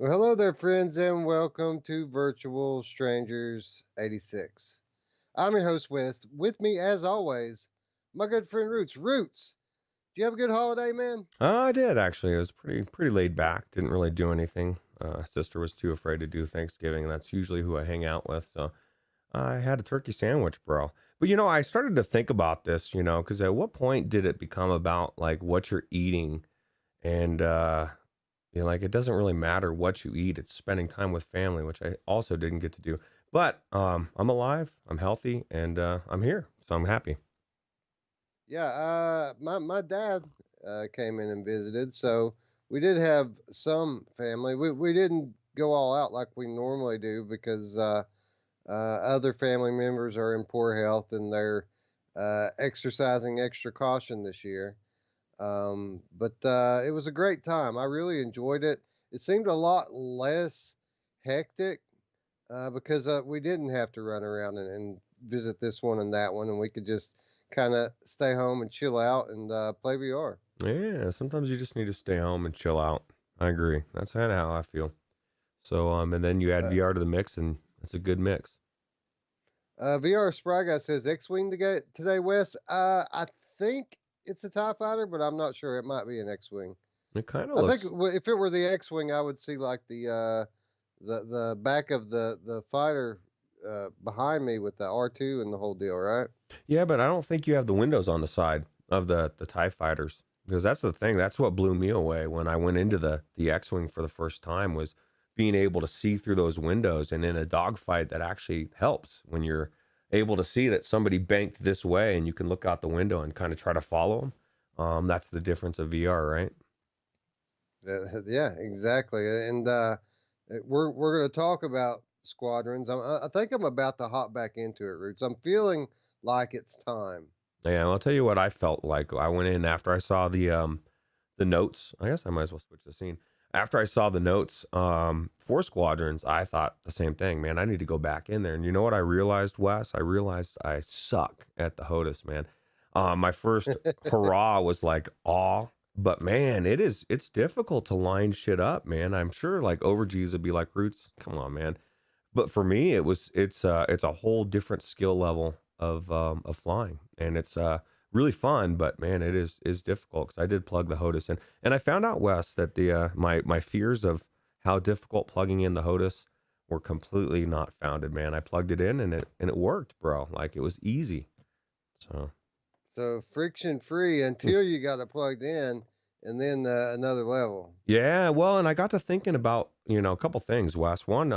Well, hello there, friends, and welcome to Virtual Strangers 86. I'm your host, Wes. With me, as always, my good friend Roots. Roots, do you have a good holiday, man? I did actually. It was pretty laid back. Didn't really do anything. Sister was too afraid to do Thanksgiving, and that's usually who I hang out with. So I had a turkey sandwich, bro. But I started to think about this, because at what point did it become about like what you're eating, and like it doesn't really matter what you eat. It's spending time with family, which I also didn't get to do. But I'm alive, I'm healthy, and I'm here, so I'm happy. Yeah, my dad came in and visited, so we did have some family. We didn't go all out like we normally do because other family members are in poor health and they're exercising extra caution this year. But it was a great time. I really enjoyed it. It seemed a lot less hectic because we didn't have to run around and visit this one and that one, and we could just kind of stay home and chill out and play VR. Yeah, sometimes you just need to stay home and chill out. I agree. That's kind of how I feel. So, and then you add Uh, VR to the mix, and it's a good mix. VR Spry Guy says X-wing today, Wes. I think it's a Tie Fighter, but I'm not sure. It might be an X-wing. It kind of I think looks, if it were the X-wing, I would see like the back of the fighter behind me with the R2 and the whole deal, right? yeah, but I don't think you have the windows on the side of the Tie Fighters, because that's the thing. That's what blew me away when I went into the X-wing for the first time, was being able to see through those windows. And in a dogfight, that actually helps when you're able to see that somebody banked this way, and you can look out the window and kind of try to follow them. That's the difference of VR, right? Yeah, exactly. And we're going to talk about Squadrons. I think I'm about to hop back into it, Roots. I'm feeling like it's time. Yeah, and I'll tell you what I felt like. I went in after I saw the notes. I guess I might as well switch the scene. After I saw the notes for Squadrons, I thought the same thing, man. I need to go back in there. And you know what I realized, Wes? I realized I suck at the HOTAS, man. My first hurrah was like awe, but man, it's difficult to line shit up, man. I'm sure like overGs would be like, Roots, come on, man. But for me, it's a whole different skill level of flying, and it's really fun. But man, it is difficult because I did plug the HOTAS in, and I found out, Wes, that the my fears of how difficult plugging in the HOTAS were completely not founded. Man, I plugged it in and it worked, bro. Like it was easy. So So friction free until you got it plugged in, and then another level. yeah, well, and I got to thinking about a couple things, Wes. One,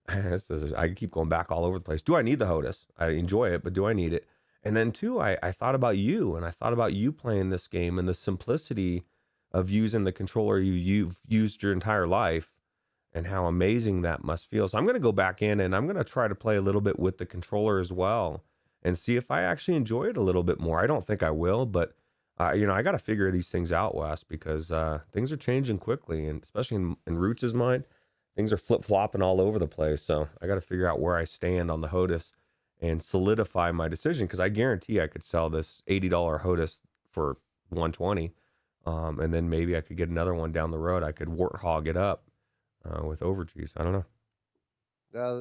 I keep going back all over the place. Do I need the HOTAS? I enjoy it, but do I need it? And then two, I thought about you, and I thought about you playing this game and the simplicity of using the controller you've used your entire life, and how amazing that must feel. So I'm going to go back in and I'm going to try to play a little bit with the controller as well and see if I actually enjoy it a little bit more. I don't think I will, but I got to figure these things out, Wes, because things are changing quickly, and especially in Roots' mind, things are flip flopping all over the place. So I got to figure out where I stand on the HOTAS and solidify my decision, because I guarantee I could sell this $80 HOTAS for 120, and then maybe I could get another one down the road. I could warthog it up with overGs. I don't know.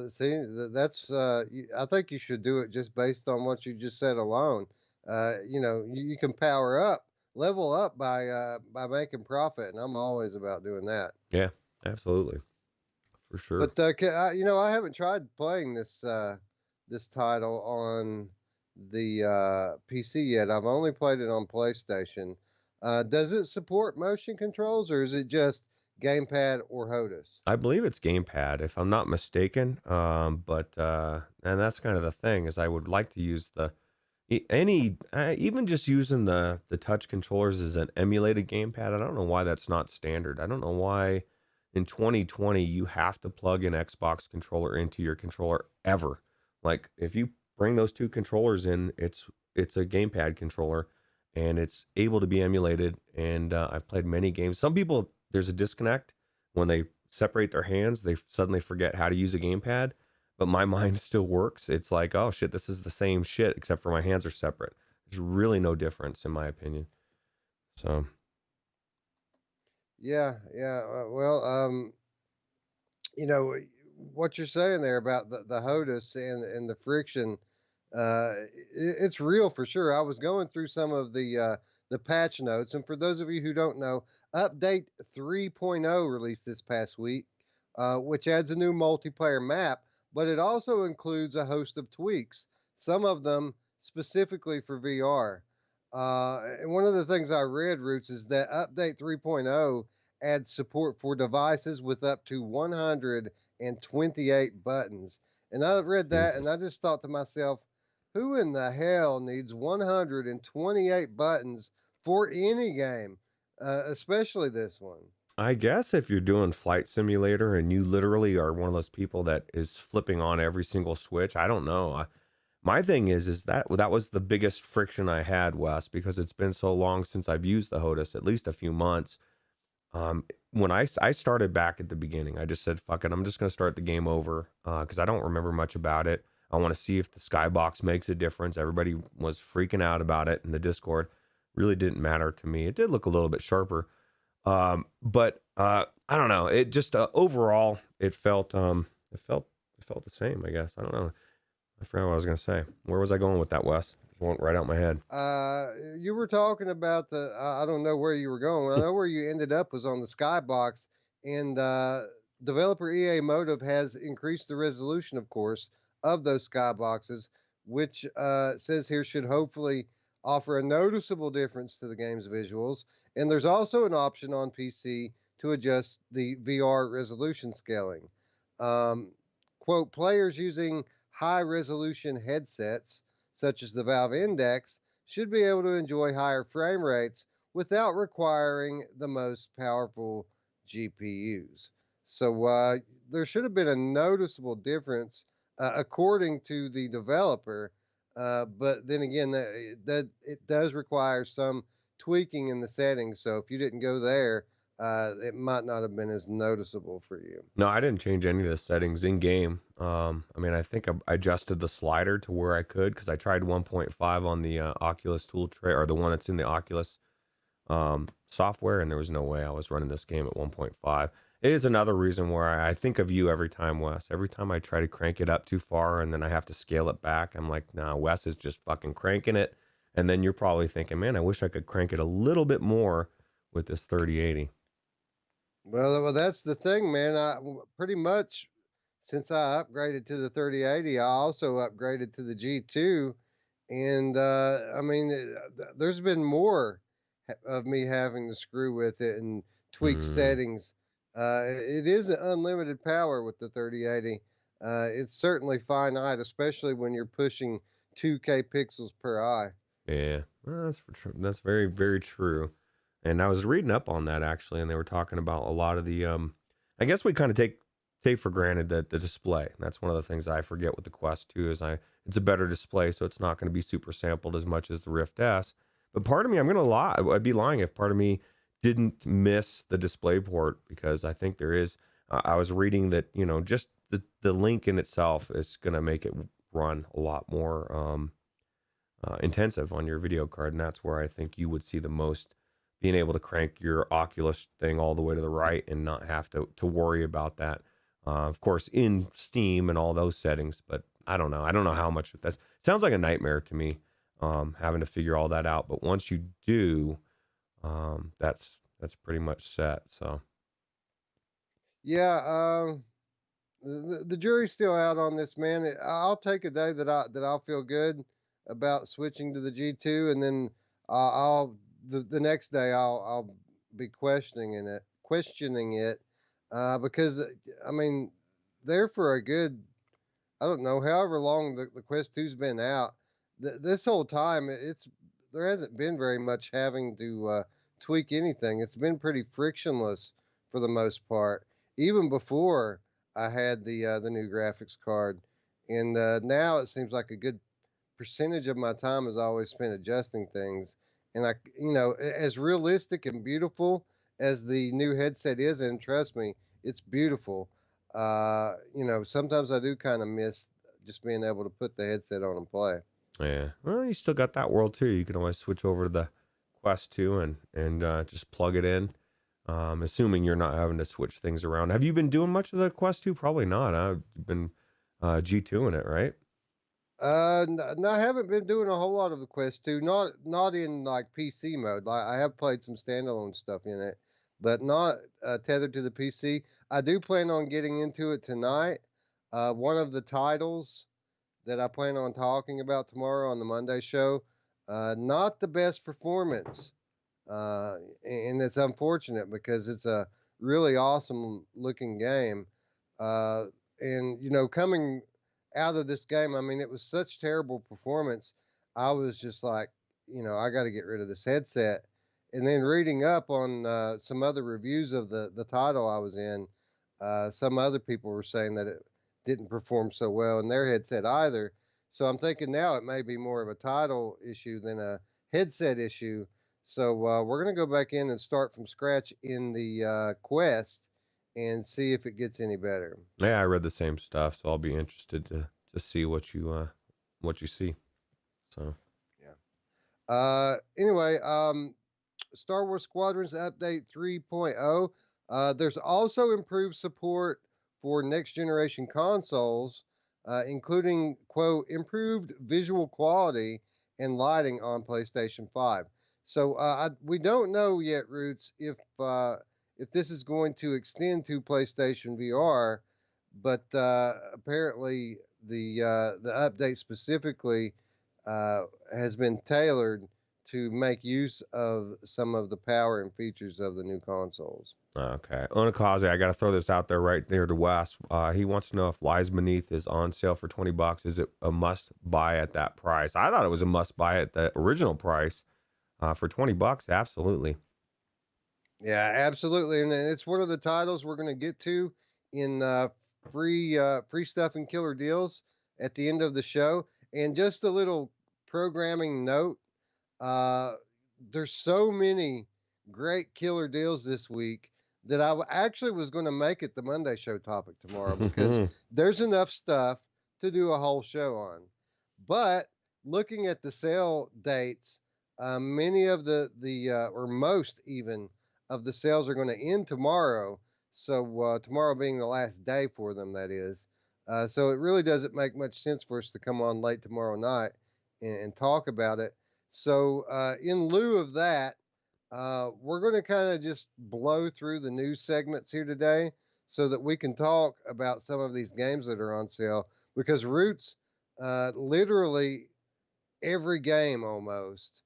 See, that's I think you should do it just based on what you just said alone. You can power up, level up by making profit, and I'm always about doing that. Yeah, absolutely, for sure. But I haven't tried playing this title on the PC yet. I've only played it on PlayStation. Does it support motion controls, or is it just gamepad or HOTAS? I believe it's gamepad, if I'm not mistaken. But and that's kind of the thing, is I would like to use even just using the touch controllers as an emulated gamepad. I don't know why that's not standard. I don't know why in 2020 you have to plug an Xbox controller into your controller ever. Like if you bring those two controllers in, it's a gamepad controller, and it's able to be emulated. And I've played many games. Some people, there's a disconnect when they separate their hands. They suddenly forget how to use a gamepad, but my mind still works. It's like, oh shit, this is the same shit except for my hands are separate. There's really no difference in my opinion. So Yeah, yeah. Well, you know, what you're saying there about the HOTUS and the friction, it's real for sure. I was going through some of the patch notes, and for those of you who don't know, Update 3.0 released this past week, which adds a new multiplayer map, but it also includes a host of tweaks, some of them specifically for VR. And one of the things I read, Roots, is that Update 3.0 adds support for devices with up to 128 buttons. And I read that and Jesus. I just thought to myself, who in the hell needs 128 buttons for any game, especially this one? I guess if you're doing Flight Simulator and you literally are one of those people that is flipping on every single switch, I don't know. My thing is that that was the biggest friction I had, Wes, because it's been so long since I've used the HOTUS, at least a few months. When I started back at the beginning, I just said, fuck it, I'm just going to start the game over because I don't remember much about it. I want to see if the skybox makes a difference. Everybody was freaking out about it in the Discord. Really didn't matter to me. It did look a little bit sharper. But I don't know. It just overall, it felt the same, I guess. I don't know. I forgot what I was going to say. Where was I going with that, Wes? It went right out my head. You were talking about I don't know where you were going. I know where you ended up was on the skybox, and developer EA Motive has increased the resolution, of course, of those skyboxes, which says here should hopefully offer a noticeable difference to the game's visuals. And there's also an option on PC to adjust the VR resolution scaling. Um, Quote, players using high resolution headsets such as the Valve Index, should be able to enjoy higher frame rates without requiring the most powerful GPUs. So there should have been a noticeable difference according to the developer, but then again, that it does require some tweaking in the settings. So if you didn't go there, it might not have been as noticeable for you. No, I didn't change any of the settings in game. I mean, I think I adjusted the slider to where I could because I tried 1.5 on the Oculus tool tray or the one that's in the Oculus software, and there was no way I was running this game at 1.5. It is another reason where I think of you every time, Wes. Every time I try to crank it up too far and then I have to scale it back, I'm like, nah, Wes is just fucking cranking it. And then you're probably thinking, man, I wish I could crank it a little bit more with this 3080. Well, that's the thing, man. Pretty much since I upgraded to the 3080, I also upgraded to the G2, and I mean, there's been more of me having to screw with it and tweak Mm, settings. It isn't unlimited power with the 3080. It's certainly finite, especially when you're pushing 2K pixels per eye. yeah, well, that's very, very true. And I was reading up on that actually, and they were talking about a lot of the I guess we kind of take for granted that the display. That's one of the things I forget with the Quest 2 is it's a better display, so it's not going to be super sampled as much as the Rift S. But part of me, I'm going to lie, I'd be lying if part of me didn't miss the display port because I think there is. I was reading that just the link in itself is going to make it run a lot more intensive on your video card, and that's where I think you would see the most being able to crank your Oculus thing all the way to the right and not have to worry about that. Of course, in Steam and all those settings, but I don't know. I don't know how much that sounds like a nightmare to me, having to figure all that out. But once you do, that's pretty much set. So Yeah, the jury's still out on this, man. I'll take a day that I'll feel good about switching to the G2, and then I'll the next day I'll be questioning it, because I mean they're for a good, I don't know, however long the Quest 2's been out. This whole time there hasn't been very much having to tweak anything. It's been pretty frictionless for the most part, even before I had the new graphics card, and now it seems like a good percentage of my time is always spent adjusting things. And as realistic and beautiful as the new headset is, and trust me, it's beautiful. Sometimes I do kind of miss just being able to put the headset on and play. yeah, well, you still got that world too. You can always switch over to the Quest 2 and just plug it in. Assuming you're not having to switch things around. Have you been doing much of the Quest 2? Probably not. I've been G2ing it, right? No, I haven't been doing a whole lot of the Quest 2. Not in like PC mode. Like I have played some standalone stuff in it, but not tethered to the PC. I do plan on getting into it tonight. One of the titles that I plan on talking about tomorrow on the Monday show, not the best performance, and it's unfortunate because it's a really awesome looking game. Uh, and coming out of this game, I mean, it was such terrible performance. I was just like, I got to get rid of this headset. And then reading up on some other reviews of the title I was in, some other people were saying that it didn't perform so well in their headset either. So I'm thinking now it may be more of a title issue than a headset issue. So we're going to go back in and start from scratch in the Quest and see if it gets any better. Yeah, I read the same stuff, so I'll be interested to see what you see. So yeah. Anyway, Star Wars Squadrons Update 3.0. There's also improved support for next generation consoles, including, quote, improved visual quality and lighting on PlayStation 5. So we don't know yet, Roots, if this is going to extend to PlayStation VR, but apparently the update specifically has been tailored to make use of some of the power and features of the new consoles. Okay. Onikaze, I got to throw this out there right there to Wes. He wants to know if Lies Beneath is on sale for $20. Is it a must buy at that price? I thought it was a must buy at the original price. For $20, absolutely. Yeah, absolutely. And it's one of the titles we're going to get to in free stuff and killer deals at the end of the show. And just a little programming note, there's so many great killer deals this week that actually was going to make it the Monday show topic tomorrow because there's enough stuff to do a whole show on. But looking at the sale dates, many of or most even of the sales are going to end tomorrow. So tomorrow being the last day for them, that is. So it really doesn't make much sense for us to come on late tomorrow night and talk about it. So in lieu of that, we're going to kind of just blow through the news segments here today so that we can talk about some of these games that are on sale because Roots, literally every game almost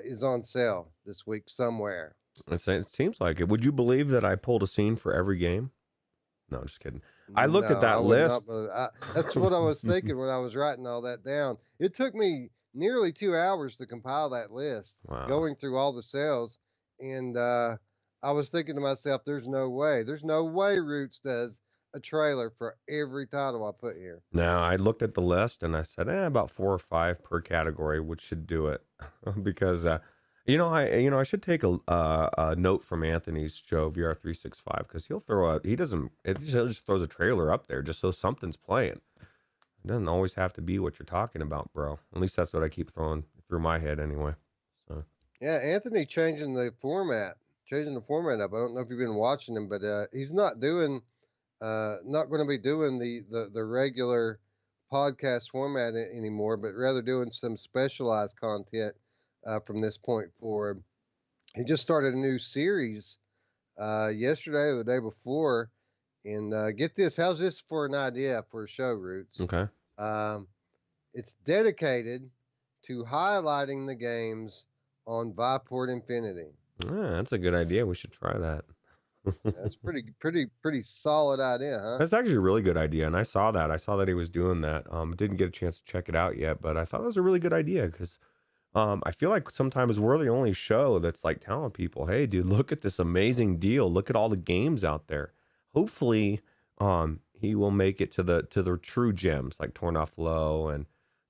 is on sale this week somewhere. It seems like it. Would you believe that I pulled a scene for every game? No, I'm just kidding. I looked at that list. That's what I was thinking when I was writing all that down. It took me nearly 2 hours to compile that list, going through all the sales. And I was thinking to myself, there's no way Roots does a trailer for every title I put here. No, I looked at the list and I said, about 4 or 5 per category, which should do it. Because, I should take a note from Anthony's show, VR 365, because he just throws a trailer up there just so something's playing. It doesn't always have to be what you're talking about, bro. At least that's what I keep throwing through my head anyway. So. Yeah, Anthony changing the format up. I don't know if you've been watching him, but he's not going to be doing the regular podcast format anymore, but rather doing some specialized content from this point forward. He just started a new series yesterday or the day before. And get this, how's this for an idea for a show, Roots? Okay. It's dedicated to highlighting the games on Viport Infinity. That's a good idea. We should try that. That's pretty solid idea, huh? That's actually a really good idea, and I saw that he was doing that. Didn't get a chance to check it out yet, but I thought it was a really good idea because I feel like sometimes we're the only show that's like telling people, "Hey, dude, look at this amazing deal. Look at all the games out there." Hopefully, he will make it to the true gems like Torn Off Low and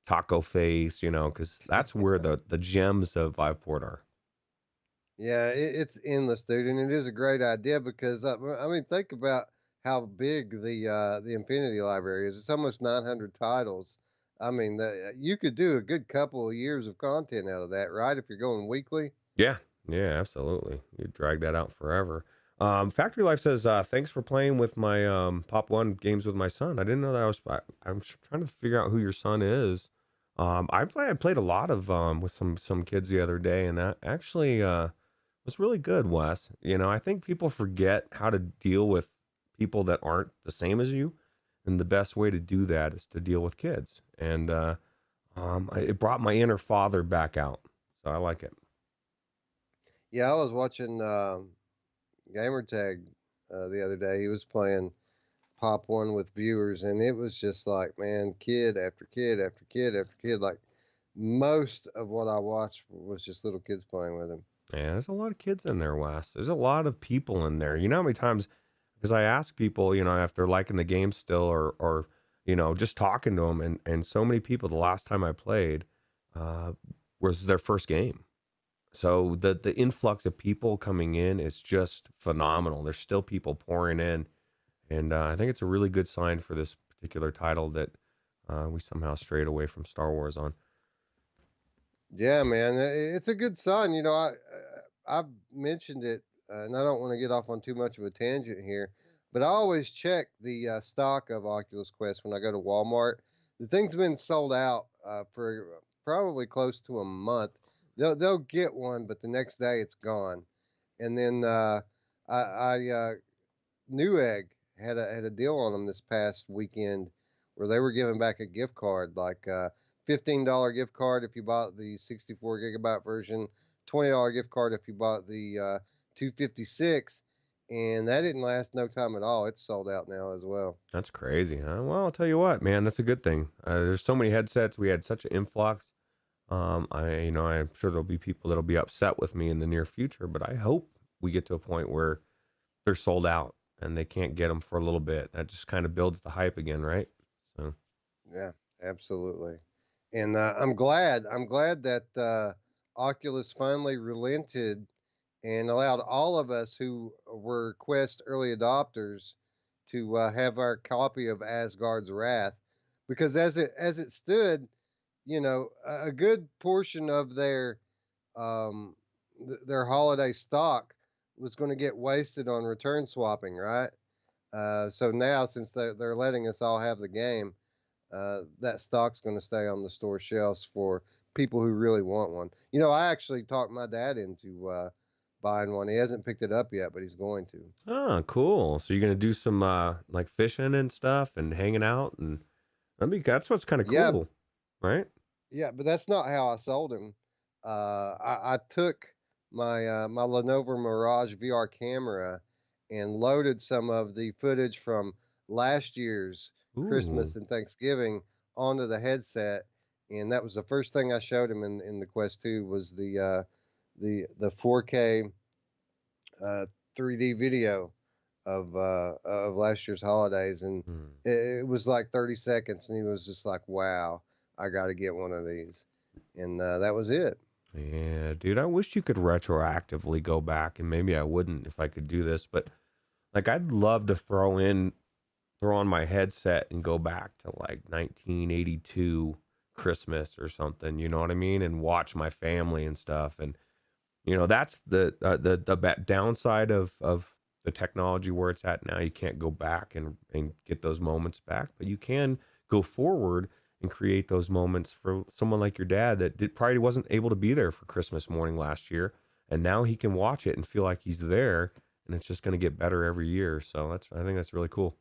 Taco Face, because that's where the gems of Viveport are. Yeah, it's endless, dude, and it is a great idea because I mean, think about how big the Infinity Library is. It's almost 900 titles. I mean, you could do a good couple of years of content out of that, right? If you're going weekly. Yeah, Yeah, absolutely. You drag that out forever. Factory Life says, "Thanks for playing with my Pop One games with my son. I didn't know that I'm trying to figure out who your son is. I played a lot of with some kids the other day, and that actually was really good, Wes. You know, I think people forget how to deal with people that aren't the same as you, and the best way to do that is to deal with kids. And it brought my inner father back out, so I like it. Yeah, I was watching Gamer Tag the other day. He was playing Pop One with viewers, and it was just like, man, kid after kid after kid after kid. Like most of what I watched was just little kids playing with him. Yeah, there's a lot of kids in there, Wes. There's a lot of people in there. You know how many times, because I ask people, you know, if they're liking the game still, or you know, just talking to them, and so many people. The last time I played, uh, was their first game. So the influx of people coming in is just phenomenal. There's still people pouring in, and I think it's a really good sign for this particular title that we somehow strayed away from Star Wars on. Yeah, man, it's a good sign. You know, I've mentioned it, and I don't want to get off on too much of a tangent here, but I always check the stock of Oculus Quest when I go to Walmart. The thing's been sold out for probably close to a month. They'll get one, but the next day it's gone. And then I Newegg had a deal on them this past weekend where they were giving back a gift card, like $15 gift card if you bought the 64 gigabyte version, $20 gift card if you bought the 256, and that didn't last no time at all. It's sold out now as well. That's crazy, huh? Well, I'll tell you what, man, that's a good thing. There's so many headsets. We had such an influx. You know, I'm sure there'll be people that'll be upset with me in the near future, but I hope we get to a point where they're sold out and they can't get them for a little bit. That just kind of builds the hype again, right? So, Yeah, absolutely. And I'm glad that Oculus finally relented and allowed all of us who were Quest early adopters to have our copy of Asgard's Wrath, because as it stood, you know, a good portion of um, their holiday stock was going to get wasted on return swapping, right? So now, since they're letting us all have the game, that stock's going to stay on the store shelves for people who really want one. You know, I actually talked my dad into buying one. He hasn't picked it up yet, but he's going to. oh, cool. So you're gonna do some like fishing and stuff and hanging out, and I mean that's what's kind of Yeah, cool, right? yeah, but that's not how I sold him. I took my Lenovo Mirage VR camera and loaded some of the footage from last year's Ooh, Christmas and Thanksgiving onto the headset, and that was the first thing I showed him in the Quest 2 was the 4K 3D video of last year's holidays, and hmm. it was like 30 seconds, and he was just like, "Wow, I got to get one of these," and that was it. Yeah, dude. I wish you could retroactively go back, and maybe I wouldn't if I could do this, but like I'd love to throw on my headset and go back to like 1982 Christmas or something, you know what I mean? And watch my family and stuff. And you know, that's the downside of the technology where it's at now. You can't go back and get those moments back, but you can go forward and create those moments for someone like your dad that probably wasn't able to be there for Christmas morning last year, and now he can watch it and feel like he's there, and it's just going to get better every year. So I think that's really cool.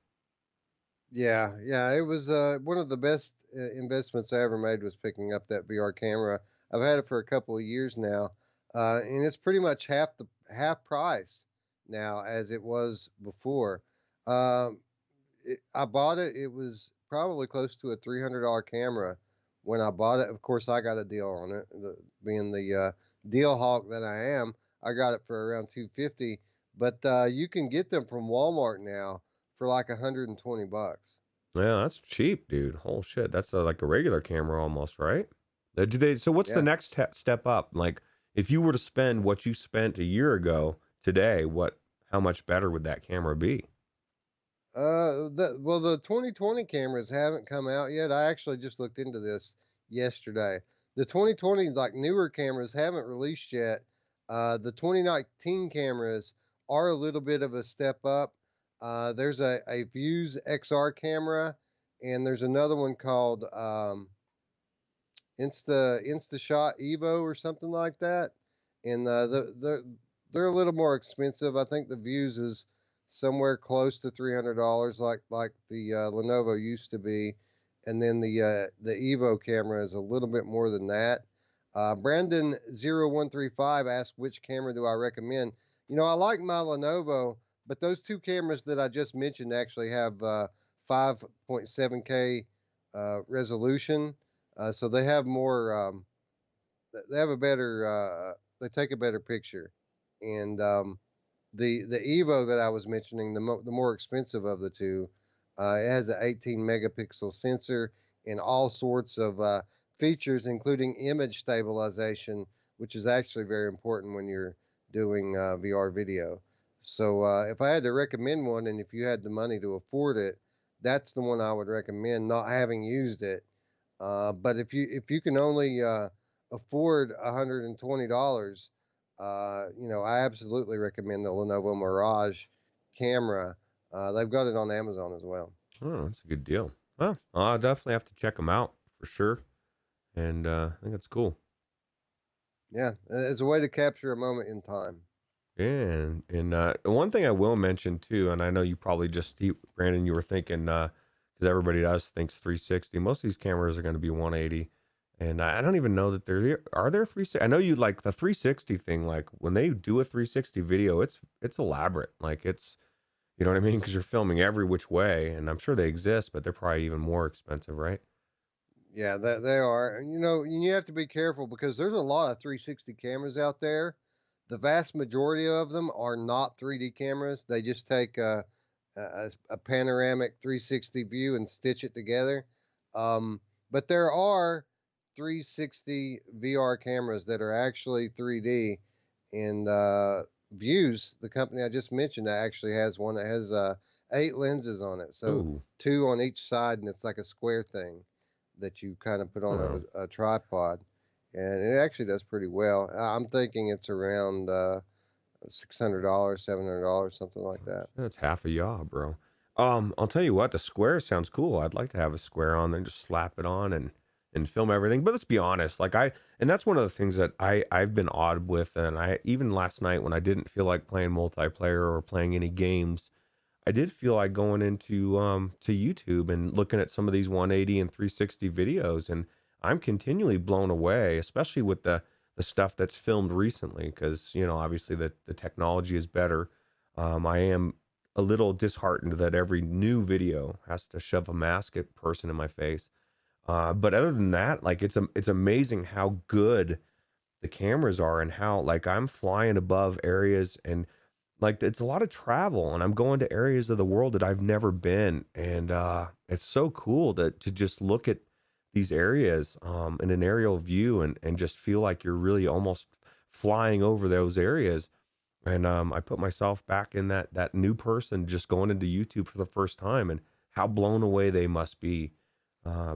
Yeah, yeah, it was one of the best investments I ever made was picking up that VR camera. I've had it for a couple of years now, and it's pretty much half price now as it was before. Um, I bought it. It was probably close to a $300 camera when I bought it. Of course, I got a deal on it. Being the deal hawk that I am, I got it for around 250. But you can get them from Walmart now for like 120 bucks. Yeah, that's cheap, dude. Oh shit, that's like a regular camera almost, right? Do they? So what's the Yeah. next step up? Like, if you were to spend what you spent a year ago today, how much better would that camera be? The 2020 cameras haven't come out yet. I actually just looked into this yesterday. The 2020 like newer cameras haven't released yet. The 2019 cameras are a little bit of a step up. There's a Views XR camera, and there's another one called InstaShot Evo or something like that. And they're a little more expensive. I think the Views is somewhere close to $300, like the Lenovo used to be, and then the Evo camera is a little bit more than that. Brandon0135 asked, which camera do I recommend? You know, I like my Lenovo, but those two cameras that I just mentioned actually have 5.7K resolution, so they have more. They have a better. They take a better picture, and the Evo that I was mentioning, the more expensive of the two, it has an 18 megapixel sensor and all sorts of features, including image stabilization, which is actually very important when you're doing VR video. So if I had to recommend one, and if you had the money to afford it, that's the one I would recommend. Not having used it, but if you can only afford $120, you know, I absolutely recommend the Lenovo Mirage camera. They've got it on Amazon as well. Oh, that's a good deal. Well, I'll definitely have to check them out for sure. And I think that's cool. Yeah, it's a way to capture a moment in time. And one thing I will mention too, and I know you probably Brandon, you were thinking, because everybody does thinks 360. Most of these cameras are going to be 180, and I don't even know that are there 360. I know you like the 360 thing. Like when they do a 360 video, it's elaborate. Like it's, you know what I mean? Because you're filming every which way, and I'm sure they exist, but they're probably even more expensive, right? Yeah, they are. And, you know, you have to be careful because there's a lot of 360 cameras out there. The vast majority of them are not 3D cameras. They just take a panoramic 360 view and stitch it together. But there are 360 VR cameras that are actually 3D. And Views, the company I just mentioned, that actually has one that has 8 lenses on it. So Ooh, two on each side, and it's like a square thing that you kind of put on oh, a tripod, and it actually does pretty well. I'm thinking it's around $600, $700, something like that. that's half a yaw, bro. I'll tell you what, the square sounds cool. I'd like to have a square on there, just slap it on and film everything. But let's be honest, and that's one of the things that I've been odd with, and I even last night when I didn't feel like playing multiplayer or playing any games, I did feel like going into to YouTube and looking at some of these 180 and 360 videos, and I'm continually blown away, especially with the stuff that's filmed recently, because obviously the technology is better. I am a little disheartened that every new video has to shove a masked person in my face. But other than that, like it's amazing how good the cameras are and how like I'm flying above areas and like it's a lot of travel and I'm going to areas of the world that I've never been. And it's so cool to just look at these areas in an aerial view and just feel like you're really almost flying over those areas. And I put myself back in that new person just going into YouTube for the first time and how blown away they must be,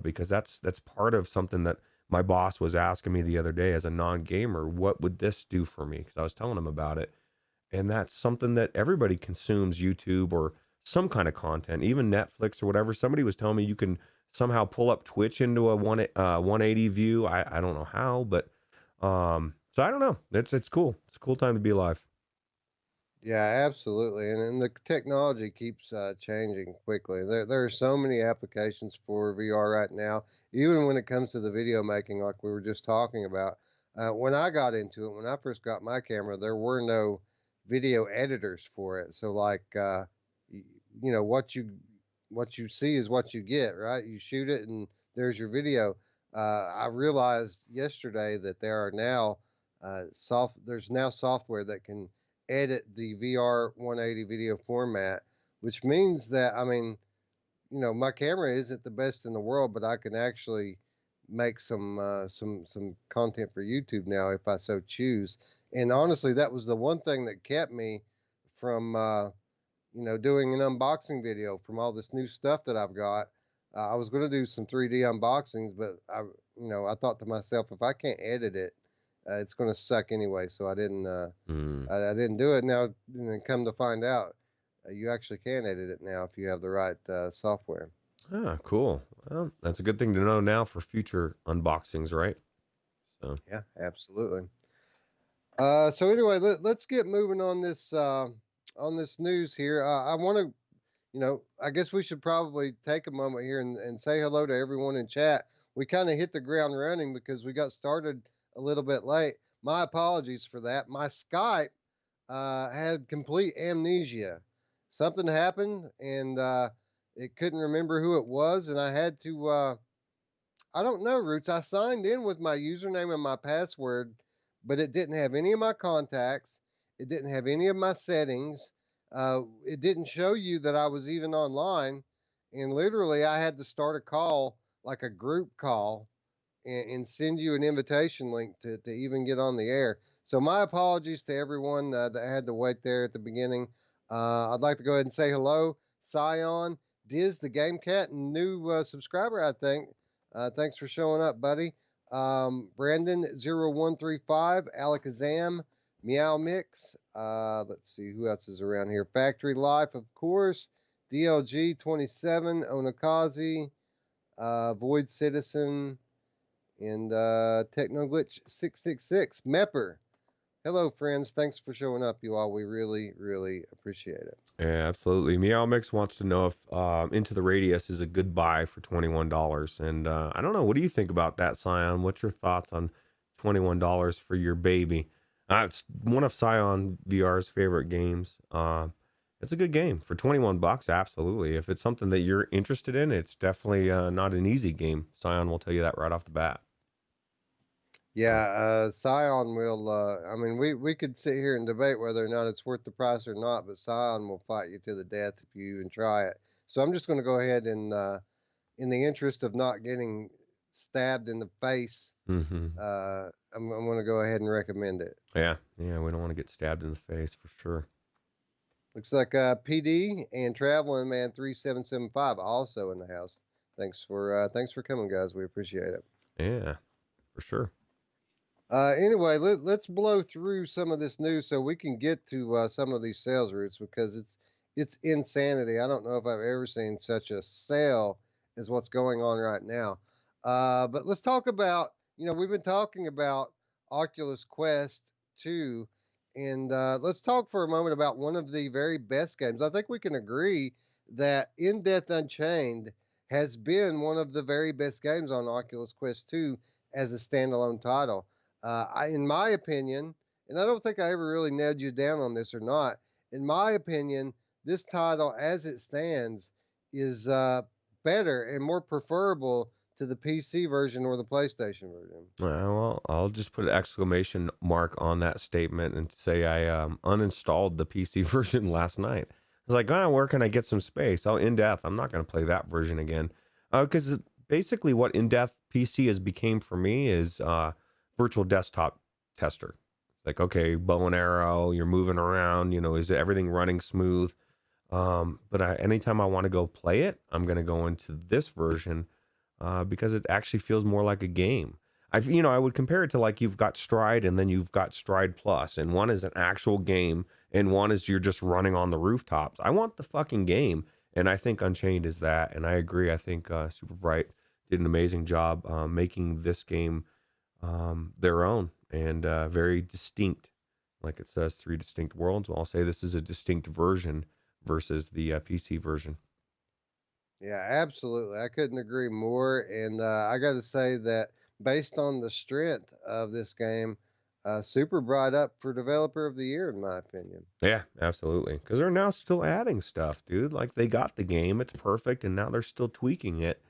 because that's part of something that my boss was asking me the other day as a non-gamer. What would this do for me? Because I was telling him about it, and that's something that everybody consumes YouTube or some kind of content, even Netflix or whatever. Somebody was telling me you can somehow pull up Twitch into a 180 view. I don't know how, but so I don't know. It's cool. It's a cool time to be alive. Yeah, absolutely, and the technology keeps changing quickly. There are so many applications for VR right now, even when it comes to the video making, like we were just talking about. When I got into it, when I first got my camera, there were no video editors for it. So, like, y- you know, what you see is what you get, right? You shoot it, and there's your video. I realized yesterday that there's now software that can edit the VR 180 video format, which means that, I mean, you know, my camera isn't the best in the world, but I can actually make some content for YouTube now if I so choose. And honestly, that was the one thing that kept me from doing an unboxing video from all this new stuff that I've got. I was going to do some 3D unboxings, but I thought to myself, if I can't edit it, it's going to suck anyway. So I didn't Mm. I didn't do it. Now, come to find out, you actually can edit it now if you have the right software. Ah, cool. Well, that's a good thing to know now for future unboxings, right? So, Yeah, absolutely. So anyway, let's get moving on this news here. I want to, I guess we should probably take a moment here and say hello to everyone in chat. We kind of hit the ground running because we got started a little bit late. My apologies for that. My Skype had complete amnesia. Something happened and it couldn't remember who it was, and I had to. I don't know, Roots. I signed in with my username and my password, but it didn't have any of my contacts. It didn't have any of my settings. It didn't show you that I was even online. And literally, I had to start a call, like a group call, and send you an invitation link to even get on the air. So, my apologies to everyone that had to wait there at the beginning. I'd like to go ahead and say hello, Scion, Diz, the Game Cat, and new subscriber, I think. Thanks for showing up, buddy. Brandon0135, Alakazam, Meow Mix. Let's see who else is around here. Factory Life, of course. DLG27, Onakazi, Void Citizen, and Technoglitch666. Mepper. Hello, friends. Thanks for showing up, you all. We really, really appreciate it. yeah, absolutely. Meow Mix wants to know if Into the Radius is a good buy for $21. And I don't know. What do you think about that, Scion? What's your thoughts on $21 for your baby? It's one of Scion VR's favorite games. It's a good game for $21. Absolutely. If it's something that you're interested in, it's definitely not an easy game. Scion will tell you that right off the bat. Yeah, Scion will. I mean, we could sit here and debate whether or not it's worth the price or not, but Scion will fight you to the death if you even try it. So I'm just going to go ahead and, in the interest of not getting stabbed in the face, Mm-hmm. I'm going to go ahead and recommend it. Yeah, we don't want to get stabbed in the face for sure. Looks like PD and Traveling Man 3775 also in the house. Thanks for coming, guys. We appreciate it. Yeah, for sure. Anyway, let's blow through some of this news so we can get to some of these sales routes because it's insanity. I don't know if I've ever seen such a sale as what's going on right now. But let's talk about, we've been talking about Oculus Quest 2, and let's talk for a moment about one of the very best games. I think we can agree that In Death Unchained has been one of the very best games on Oculus Quest 2 as a standalone title. In my opinion, and I don't think I ever really nailed you down on this or not. In my opinion, this title, as it stands, is better and more preferable to the PC version or the PlayStation version. Well, I'll just put an exclamation mark on that statement and say I uninstalled the PC version last night. I was like, where can I get some space? Oh, In Death. I'm not going to play that version again. Because basically what In Death PC has became for me is virtual desktop tester. Like, okay, bow and arrow, you're moving around, is everything running smooth? But anytime I want to go play it, I'm going to go into this version because it actually feels more like a game. I would compare it to like you've got Stride and then you've got Stride Plus, and one is an actual game and one is you're just running on the rooftops. I want the fucking game, and I think Unchained is that, and I agree. I think Super Bright did an amazing job making this game their own and very distinct. Like it says, 3 distinct worlds. Well, I'll say this is a distinct version versus the PC version. Yeah, absolutely. I couldn't agree more. And I got to say that based on the strength of this game, super bright up for Developer of the Year, in my opinion. Yeah, absolutely. Because they're now still adding stuff, dude. Like they got the game, it's perfect, and now they're still tweaking it.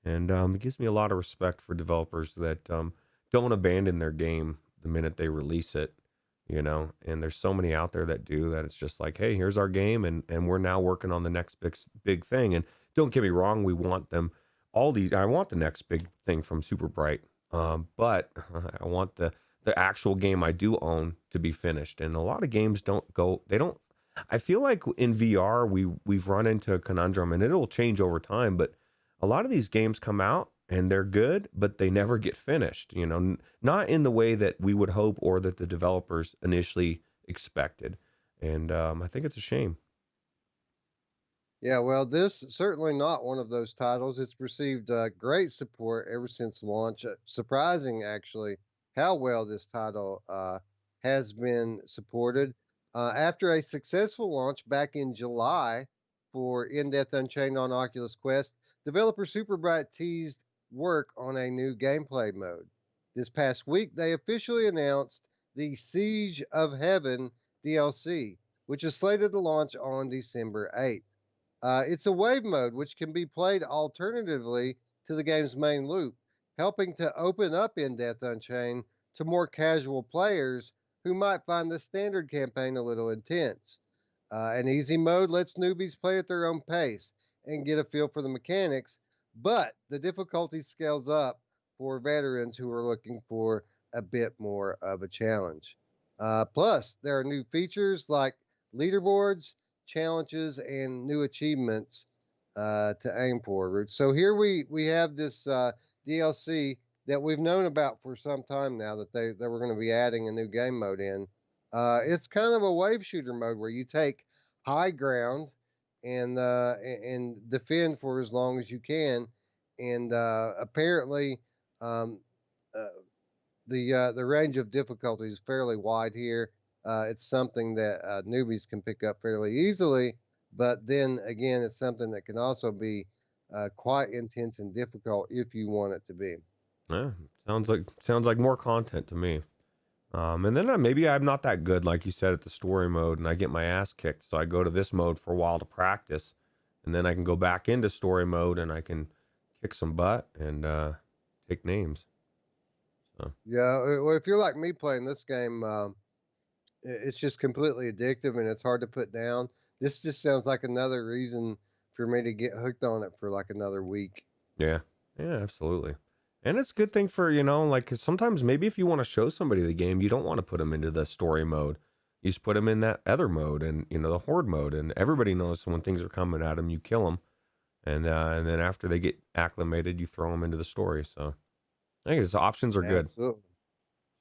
And it gives me a lot of respect for developers that don't abandon their game the minute they release it, and there's so many out there that do that. It's just like, hey, here's our game, and we're now working on the next big thing. And don't get me wrong, we want them I want the next big thing from Super Bright, but I want the actual game I do own to be finished. And a lot of games I feel like in VR we've run into a conundrum, and it'll change over time, but a lot of these games come out and they're good, but they never get finished. Not in the way that we would hope or that the developers initially expected. And I think it's a shame. Yeah, well, this certainly not one of those titles. It's received great support ever since launch. Surprising, actually, how well this title has been supported. After a successful launch back in July for In Death Unchained on Oculus Quest, developer Superbright teased work on a new gameplay mode. This past week, they officially announced the Siege of Heaven DLC, which is slated to launch on December 8th. It's a wave mode which can be played alternatively to the game's main loop, helping to open up In Death Unchained to more casual players who might find the standard campaign a little intense. An easy mode lets newbies play at their own pace and get a feel for the mechanics, but the difficulty scales up for veterans who are looking for a bit more of a challenge. Plus, there are new features like leaderboards, challenges, and new achievements to aim for, Roots. So here we have this DLC that we've known about for some time now that they were going to be adding a new game mode in. It's kind of a wave shooter mode where you take high ground and defend for as long as you can, and apparently um, uh, the range of difficulty is fairly wide here. It's something that newbies can pick up fairly easily, but then again, it's something that can also be quite intense and difficult if you want it to be. Yeah, sounds like more content to me. And then maybe I'm not that good, like you said, at the story mode, and I get my ass kicked. So I go to this mode for a while to practice, and then I can go back into story mode and I can kick some butt and take names. So Yeah, well, if you're like me playing this game, it's just completely addictive and it's hard to put down. This just sounds like another reason for me to get hooked on it for like another week. yeah, yeah, absolutely. And it's a good thing for, like 'cause sometimes maybe if you want to show somebody the game, you don't want to put them into the story mode. You just put them in that other mode and, the horde mode. And everybody knows when things are coming at them, you kill them. And then after they get acclimated, you throw them into the story. So I think the options are good. Absolutely.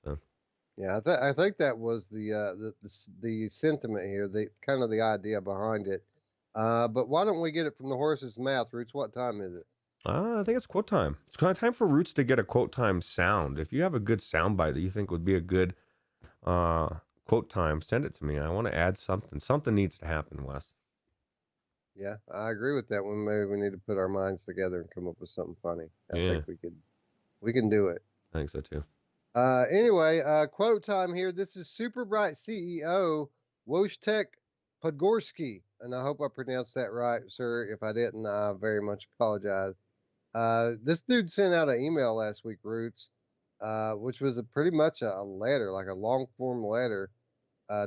So, Yeah, I think that was the sentiment here, the kind of the idea behind it. But why don't we get it from the horse's mouth, Roots? What time is it? I think it's quote time. It's kind of time for Roots to get a quote time sound. If you have a good sound bite that you think would be a good uh, quote time, send it to me. I want to add something. Something needs to happen, Wes. Yeah, I agree with that one. Maybe we need to put our minds together and come up with something funny. I Yeah, think we can do it. I think so too. Anyway, quote time here. This is Super Bright CEO Wojtek Podgorski, and I hope I pronounced that right, sir. If I didn't, I very much apologize. This dude sent out an email last week, Roots, which was pretty much a letter, like a long form letter,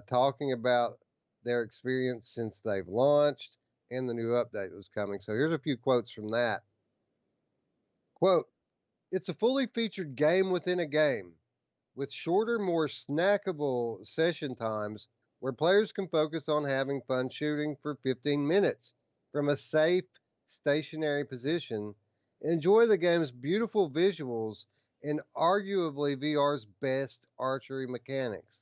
talking about their experience since they've launched and the new update was coming. So here's a few quotes from that. Quote, it's a fully featured game within a game with shorter, more snackable session times where players can focus on having fun shooting for 15 minutes from a safe, stationary position, enjoy the game's beautiful visuals, and arguably VR's best archery mechanics.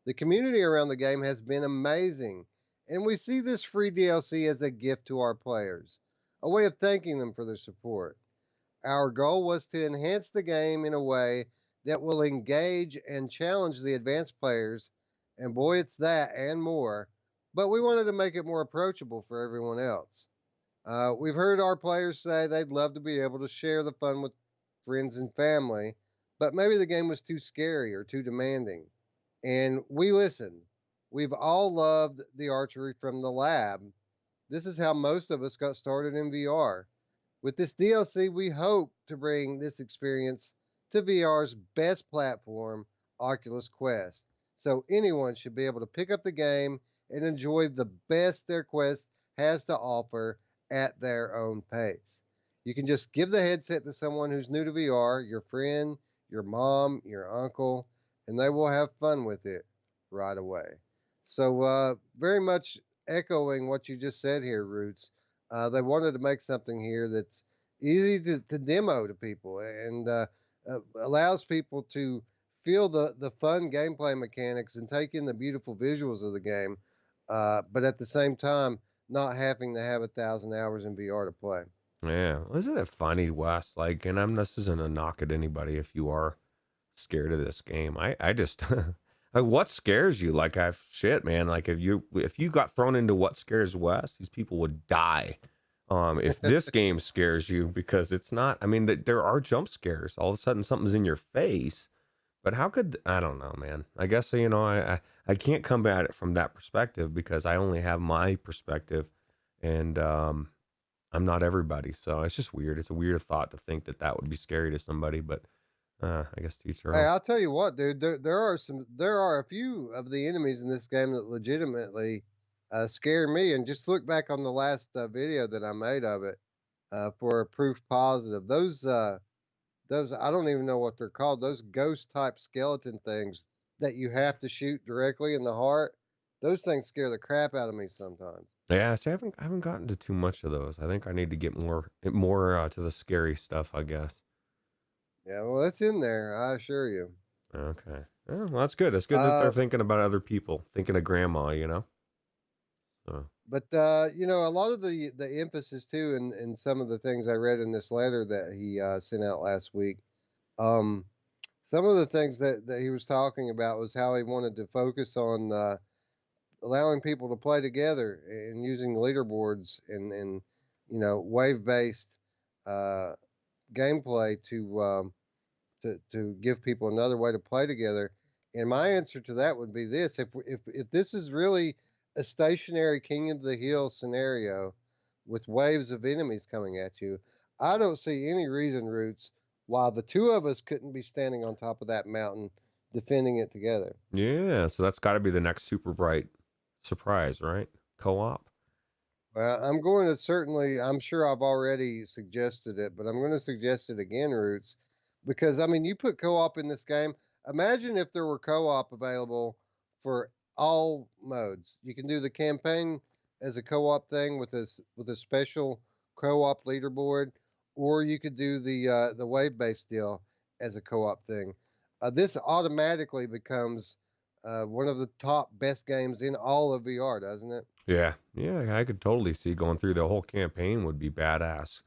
The community around the game has been amazing, and we see this free DLC as a gift to our players, a way of thanking them for their support. Our goal was to enhance the game in a way that will engage and challenge the advanced players, and boy, it's that and more. But we wanted to make it more approachable for everyone else. We've heard our players say they'd love to be able to share the fun with friends and family, but maybe the game was too scary or too demanding. And we listened. We've all loved the archery from the lab. This is how most of us got started in VR. With this DLC, we hope to bring this experience to VR's best platform, Oculus Quest. So anyone should be able to pick up the game and enjoy the best their Quest has to offer at their own pace. You can just give the headset to someone who's new to VR, your friend, your mom, your uncle, and they will have fun with it right away. So, very much echoing what you just said here, Roots. They wanted to make something here that's easy to demo to people, and allows people to feel the fun gameplay mechanics and take in the beautiful visuals of the game, but at the same time, not having to have 1,000 hours in VR to play. Yeah, isn't it funny, Wes? Like, and this isn't a knock at anybody if you are scared of this game. I just, like, what scares you? Like, I've shit, man. Like, if you got thrown into what scares Wes, these people would die. If this game scares you, because it's not. I mean, there are jump scares. All of a sudden, something's in your face. But how could I don't know, man. I guess I can't come at it from that perspective because I only have my perspective, and I'm not everybody. So it's just weird. It's a weird thought to think that that would be scary to somebody, but I guess to each their Hey, own. I'll tell you what, dude. There are a few of the enemies in this game that legitimately scare me. And just look back on the last video that I made of it for proof positive. Those I don't even know what they're called. Those ghost type skeleton things that you have to shoot directly in the heart. Those things scare the crap out of me sometimes. Yeah, see, I haven't gotten to too much of those. I think I need to get more to the scary stuff, I guess. Yeah, well, it's in there. I assure you. Okay. Oh, well, that's good. It's good that they're Uh, thinking about other people, thinking of grandma, So, but a lot of the emphasis too, in some of the things I read in this letter that he sent out last week. Um, some of the things that he was talking about was how he wanted to focus on allowing people to play together and using leaderboards and wave based uh, gameplay to give people another way to play together. And my answer to that would be this: if this is really a stationary King of the Hill scenario with waves of enemies coming at you, I don't see any reason, Roots, why the two of us couldn't be standing on top of that mountain defending it together. yeah, so that's got to be the next super bright surprise, right? Co-op. Well, I'm going to certainly, I'm sure I've already suggested it, but I'm going to suggest it again, Roots, because I mean, you put co op in this game. Imagine if there were co op available for all modes. You can do the campaign as a co op thing with a special co op leaderboard, or you could do the wave based deal as a co op thing. This automatically becomes one of the top best games in all of VR, doesn't it? Yeah, yeah, I could totally see going through the whole campaign would be badass.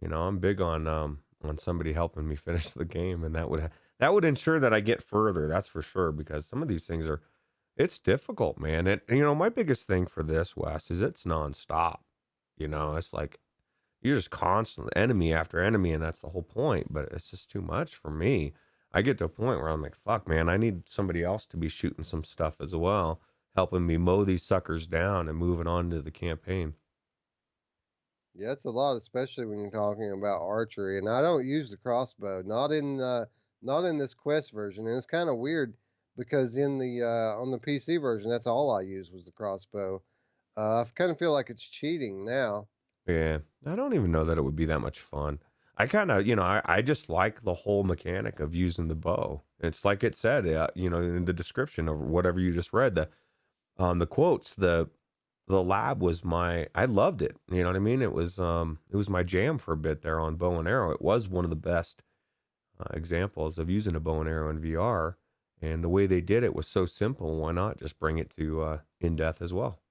I'm big on somebody helping me finish the game, and that would ensure that I get further. That's for sure because some of these things are it's difficult, man. And my biggest thing for this, Wes, is it's nonstop. It's like you're just constant enemy after enemy, and that's the whole point. But it's just too much for me. I get to a point where I'm like, fuck, man, I need somebody else to be shooting some stuff as well, helping me mow these suckers down and moving on to the campaign. Yeah, it's a lot, especially when you're talking about archery. And I don't use the crossbow, not in this Quest version. And it's kind of weird because in the on the PC version, that's all I used was the crossbow. I kind of feel like it's cheating now. Yeah, I don't even know that it would be that much fun. I kind of, I just like the whole mechanic of using the bow. It's like it said, in the description of whatever you just read, the quotes, the lab was I loved it. You know what I mean? It was my jam for a bit there on bow and arrow. It was one of the best examples of using a bow and arrow in VR, and the way they did it was so simple. Why not just bring it to in death as well?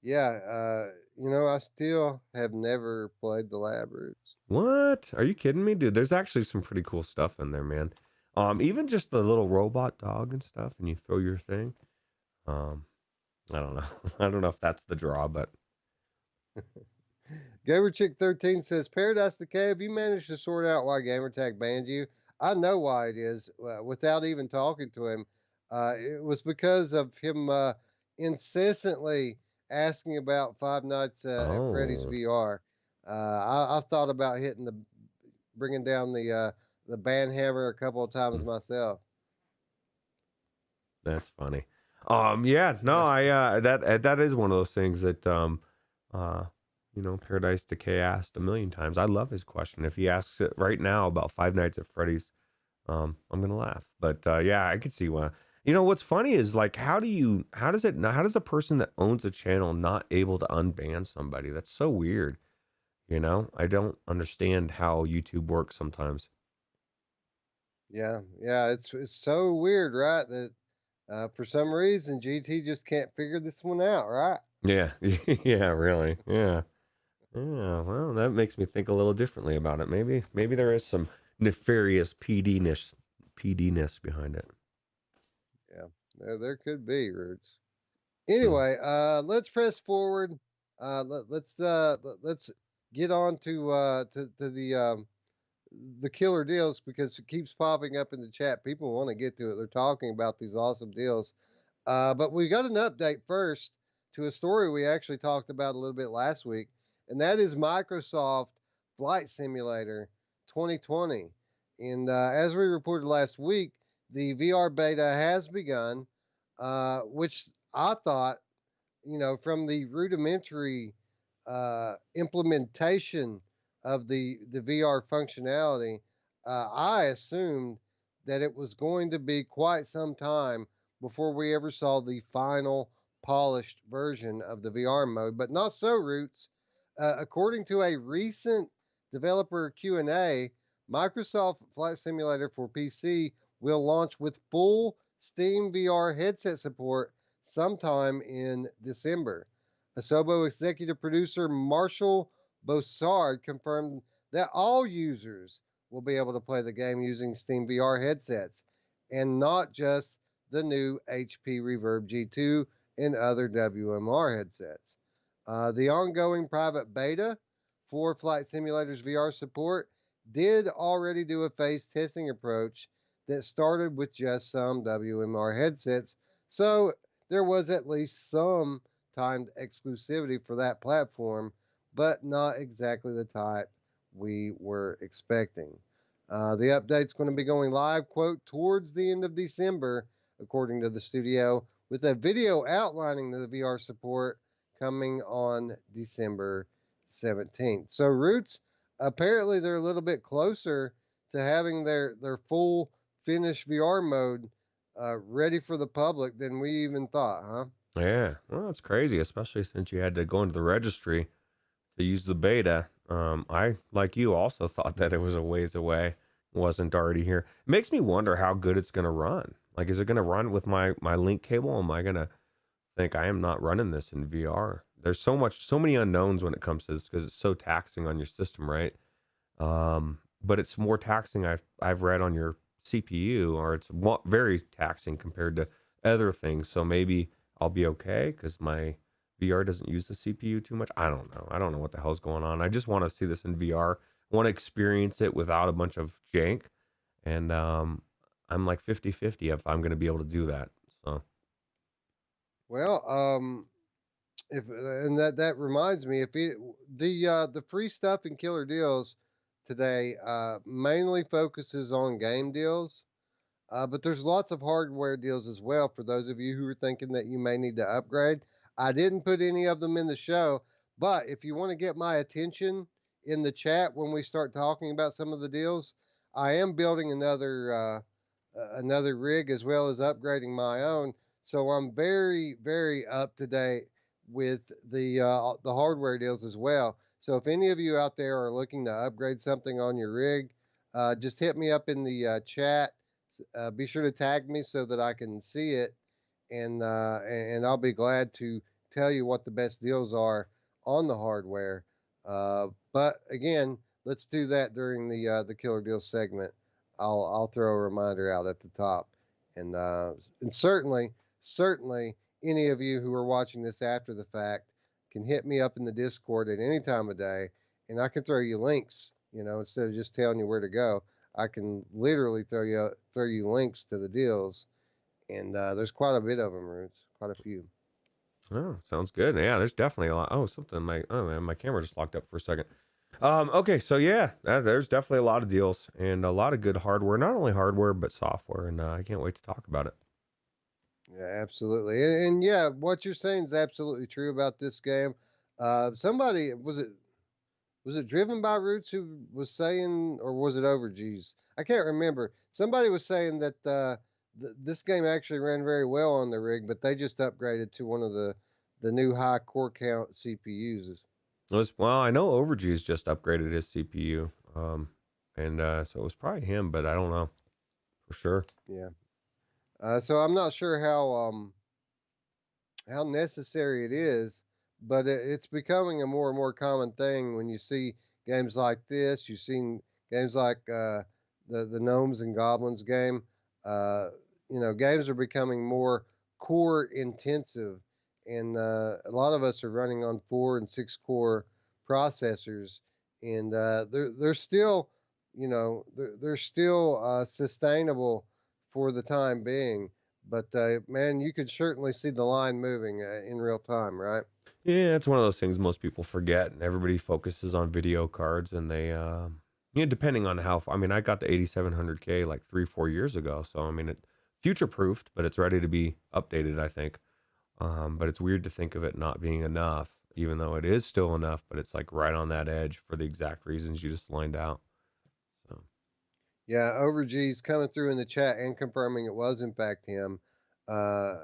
Yeah, I still have never played the lab routes. What? Are you kidding me, dude? There's actually some pretty cool stuff in there, man. Even just the little robot dog and stuff, and you throw your thing. Um, I don't know. I don't know if that's the draw, but GamerChick13 says, Paradise Decay, have you managed to sort out why Gamertag banned you? I know why it is without even talking to him. It was because of him incessantly asking about Five Nights at Freddy's oh, VR. I've thought about bringing down the ban hammer a couple of times mm, myself. that's funny. Yeah, no, I that is one of those things that uh, Paradise Decay asked a million times. I love his question. If he asks it right now about Five Nights at Freddy's, I'm gonna laugh. But yeah, I could see why. What's funny is like, how does a person that owns a channel not able to unban somebody? That's so weird. You know, I don't understand how YouTube works sometimes. Yeah, yeah, it's so weird, right? That for some reason GT just can't figure this one out, right? Yeah, yeah, really, yeah, yeah. Well, that makes me think a little differently about it. Maybe there is some nefarious PD-ness behind it. Yeah, there could be roots. Hmm. Anyway, let's press forward. Let's get on to the killer deals because it keeps popping up in the chat. People want to get to it. They're talking about these awesome deals. But we got an update first to a story we actually talked about a little bit last week, and that is Microsoft Flight Simulator 2020. And as we reported last week, the VR beta has begun, which I thought, from the rudimentary implementation of the VR functionality, I assumed that it was going to be quite some time before we ever saw the final polished version of the VR mode. But not so, Roots. According to a recent developer Q&A, Microsoft Flight Simulator for PC will launch with full Steam VR headset support sometime in December. Asobo executive producer Marshall Bossard confirmed that all users will be able to play the game using Steam VR headsets and not just the new HP Reverb G2 and other WMR headsets. The ongoing private beta for Flight Simulator's VR support did already do a phase testing approach that started with just some WMR headsets, so there was at least some timed exclusivity for that platform, but not exactly the type we were expecting. The update's going to be going live, quote, towards the end of December, according to the studio, with a video outlining the VR support coming on December 17th. So, Roots, apparently they're a little bit closer to having their full finished VR mode ready for the public than we even thought, huh? Yeah, well, it's crazy, especially since you had to go into the registry to use the beta. I, like you, also thought that it was a ways away, wasn't already here. It makes me wonder how good it's gonna run. Like, is it gonna run with my link cable? Am I gonna think I am not running this in VR? There's so many unknowns when it comes to this because it's so taxing on your system, right? But it's more taxing I've read on your CPU, or it's very taxing compared to other things. So maybe I'll be okay because my VR doesn't use the CPU too much. I don't know. I don't know what the hell's going on. I just want to see this in VR. I want to experience it without a bunch of jank, and I'm like 50-50 if I'm going to be able to do that. So Well, if and that reminds me, if it the free stuff in Killer Deals today mainly focuses on game deals, but there's lots of hardware deals as well for those of you who are thinking that you may need to upgrade. I didn't put any of them in the show, but if you want to get my attention in the chat when we start talking about some of the deals, I am building another rig as well as upgrading my own. So I'm very up to date with the hardware deals as well. So if any of you out there are looking to upgrade something on your rig, just hit me up in the chat. Be sure to tag me so that I can see it, and I'll be glad to tell you what the best deals are on the hardware. But again, let's do that during the killer deal segment. I'll throw a reminder out at the top, and certainly any of you who are watching this after the fact can hit me up in the Discord at any time of day, and I can throw you links. Instead of just telling you where to go, I can literally throw you links to the deals, and there's quite a bit of them, Roots, quite a few. oh, sounds good. Yeah, there's definitely a lot. Oh, something my oh man, my camera just locked up for a second. Okay, so yeah, there's definitely a lot of deals and a lot of good hardware. Not only hardware but software, and I can't wait to talk about it. Yeah, absolutely, and yeah, what you're saying is absolutely true about this game. Somebody was it driven by Roots who was saying, or was it Overgeez? I can't remember. Somebody was saying that this game actually ran very well on the rig, but they just upgraded to one of the new high core count CPUs. Well, I know Overgy's just upgraded his CPU, and so it was probably him, but I don't know for sure. Yeah. So I'm not sure how necessary it is, but it's becoming a more and more common thing when you see games like this. You've seen games like the Gnomes and Goblins game. Uh, games are becoming more core intensive, and a lot of us are running on 4 and 6 core processors, and they're still, they're still sustainable for the time being, but man, you could certainly see the line moving in real time, right? Yeah, it's one of those things most people forget, and everybody focuses on video cards, and they, depending on how. I mean, I got the 8700K like 3, 4 years ago, so I mean, it future proofed, but it's ready to be updated, I think. But it's weird to think of it not being enough, even though it is still enough, but it's like right on that edge for the exact reasons you just lined out. So, Yeah, Overg's coming through in the chat and confirming it was in fact him. Uh,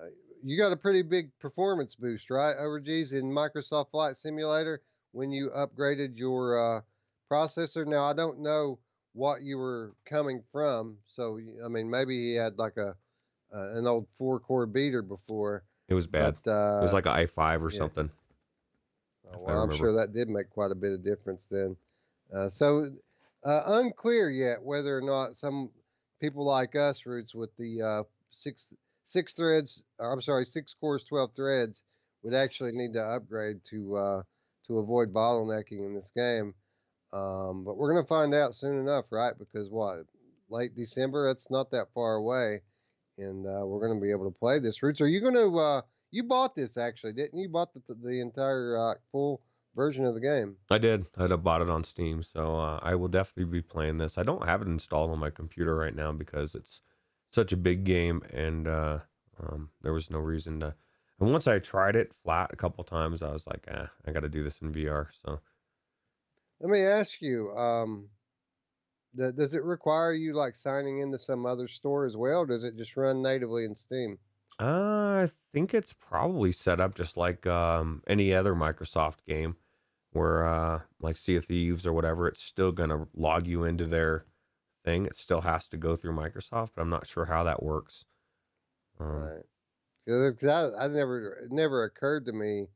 you got a pretty big performance boost, right? Overg's in Microsoft Flight Simulator when you upgraded your processor. Now I don't know what you were coming from, so I mean maybe he had like an old 4 core beater before, it was bad. but It was like an i5 or yeah. something, Oh, if I well, I'm remember. sure that did make quite a bit of difference then. Unclear yet whether or not some people like us, Roots, with the six threads, or I'm sorry, 6 cores, 12 threads, would actually need to upgrade to avoid bottlenecking in this game. But we're gonna find out soon enough, right? Because what, late December? That's not that far away, and we're gonna be able to play this. Roots, are you gonna? You bought this actually, didn't you? Bought the entire full version of the game. I did. I bought it on Steam, so I will definitely be playing this. I don't have it installed on my computer right now because it's such a big game, and there was no reason to. And once I tried it flat a couple times, I was like, I got to do this in VR. So, Let me ask you, does it require you like signing into some other store as well? Or does it just run natively in Steam? I think it's probably set up just like any other Microsoft game, where like Sea of Thieves or whatever, it's still gonna log you into their thing. It still has to go through Microsoft, but I'm not sure how that works. Um, Right. Because I never, it never occurred to me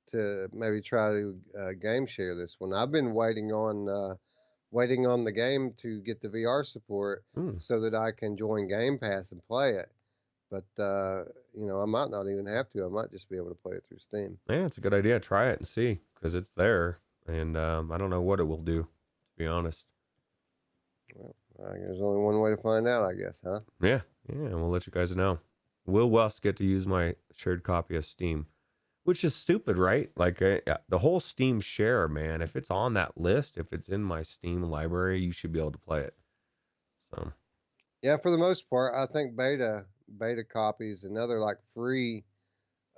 to maybe try to game share this one. I've been waiting on the game to get the VR support hmm. so that I can join Game Pass and play it. But I might not even have to. I might just be able to play it through Steam. Yeah, it's a good idea. Try it and see because it's there, and I don't know what it will do, to be honest. Well, there's only one way to find out, I guess, huh? Yeah, yeah, we'll let you guys know. Will Wes get to use my shared copy of Steam, which is stupid, right? Like the whole Steam share, man. If it's on that list, if it's in my Steam library, you should be able to play it. So Yeah, for the most part, I think beta copies and other like free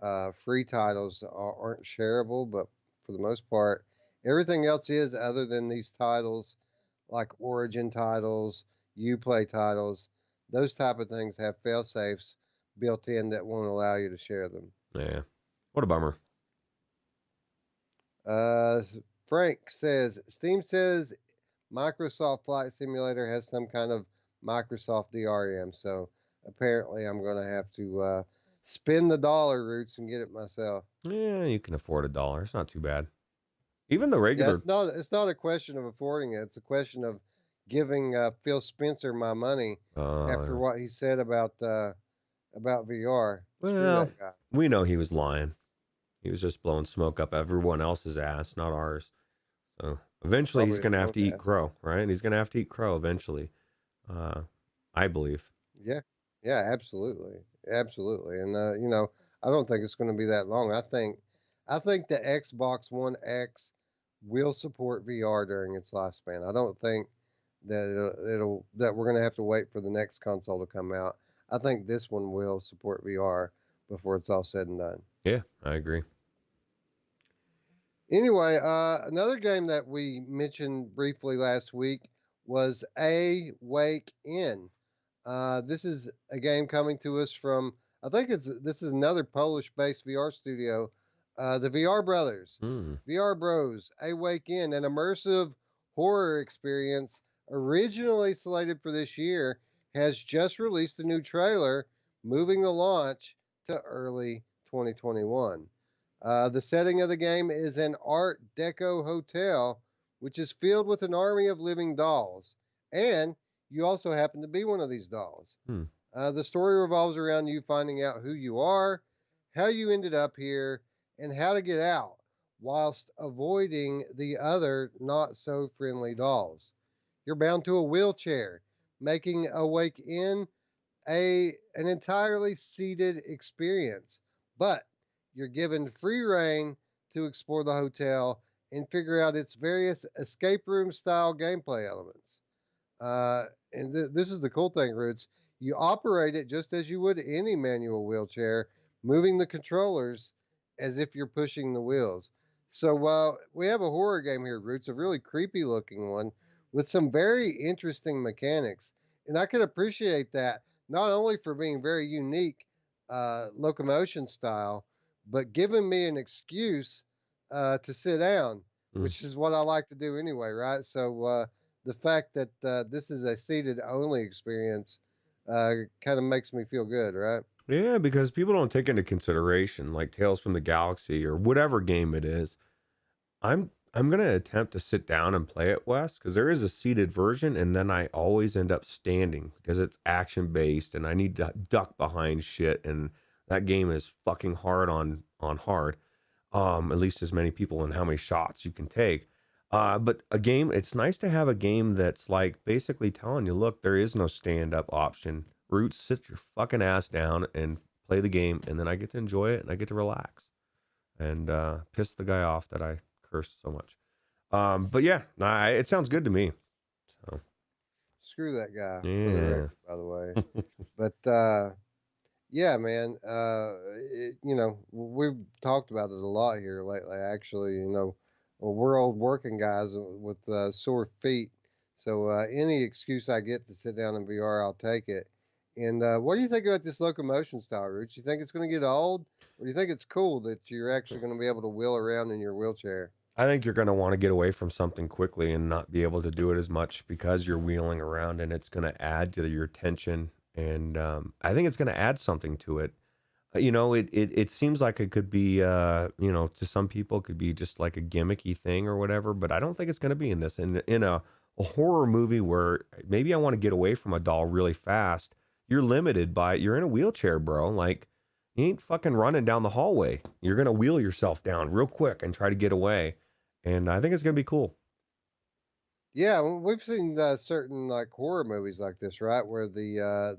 titles aren't shareable, but for the most part, everything else is other than these titles, like Origin titles, Uplay titles. Those type of things have fail safes built in that won't allow you to share them. yeah, what a bummer. Uh, Frank says Steam says Microsoft Flight Simulator has some kind of Microsoft DRM, so apparently I'm going to have to spend the dollar, Roots, and get it myself. Yeah, you can afford $1. It's not too bad. Even the Yeah, regular. it's not a question of affording it. It's a question of giving Phil Spencer my money after what he said about VR. Screw Well, that guy. we know he was lying. He was just blowing smoke up everyone else's ass, not ours. So eventually he's Probably going his to have own to eat ass. crow, right? He's going to have to eat crow eventually. I believe. Yeah, yeah, absolutely, absolutely. And I don't think it's going to be that long. I think the Xbox One X will support VR during its lifespan. I don't think that that we're going to have to wait for the next console to come out. I think this one will support VR before it's all said and done. Yeah, I agree. Anyway, another game that we mentioned briefly last week was A Wake In. This is a game coming to us from, I think this is another Polish-based VR studio, The VR Brothers, Hmm. VR Bros, Awaken, an immersive horror experience originally slated for this year, has just released a new trailer, moving the launch to early 2021. The setting of the game is an Art Deco hotel, which is filled with an army of living dolls. And you also happen to be one of these dolls. Hmm. The story revolves around you finding out who you are, how you ended up here, and how to get out, whilst avoiding the other not so friendly dolls. You're bound to a wheelchair, making Awake in an entirely seated experience, but you're given free reign to explore the hotel and figure out its various escape room style gameplay elements. This is the cool thing, Roots. You operate it just as you would any manual wheelchair, moving the controllers as if you're pushing the wheels. So we have a horror game here, Roots, a really creepy looking one with some very interesting mechanics. And I could appreciate that not only for being very unique locomotion style, but giving me an excuse to sit down, Hmm. which is what I like to do anyway, right? So the fact that this is a seated only experience kind of makes me feel good, right? Yeah, because people don't take into consideration like Tales from the Galaxy or whatever game it is. I'm gonna attempt to sit down and play it, Wes, because there is a seated version, and then I always end up standing because it's action based, and I need to duck behind shit, and that game is fucking hard on hard. At least as many people and how many shots you can take. But a game, it's nice to have a game that's like basically telling you, look, there is no stand up option. Roots, sit your fucking ass down and play the game, and then I get to enjoy it and I get to relax and piss the guy off that I cursed so much. But yeah, it sounds good to me. So Screw that guy for the yeah. record, by the way. But yeah, man, we've talked about it a lot here lately. Actually, well, we're old working guys with sore feet, so any excuse I get to sit down in VR, I'll take it. And what do you think about this locomotion style, Rich? You think it's going to get old, or do you think it's cool that you're actually going to be able to wheel around in your wheelchair? I think you're going to want to get away from something quickly and not be able to do it as much because you're wheeling around, and it's going to add to your tension. And I think it's going to add something to it. It seems like it could be, to some people, it could be just like a gimmicky thing or whatever, but I don't think it's going to be in this. In a horror movie where maybe I want to get away from a doll really fast, you're limited by, you're in a wheelchair, bro. Like, you ain't fucking running down the hallway. You're going to wheel yourself down real quick and try to get away. And I think it's going to be cool. Yeah, we've seen certain like horror movies like this, right, where the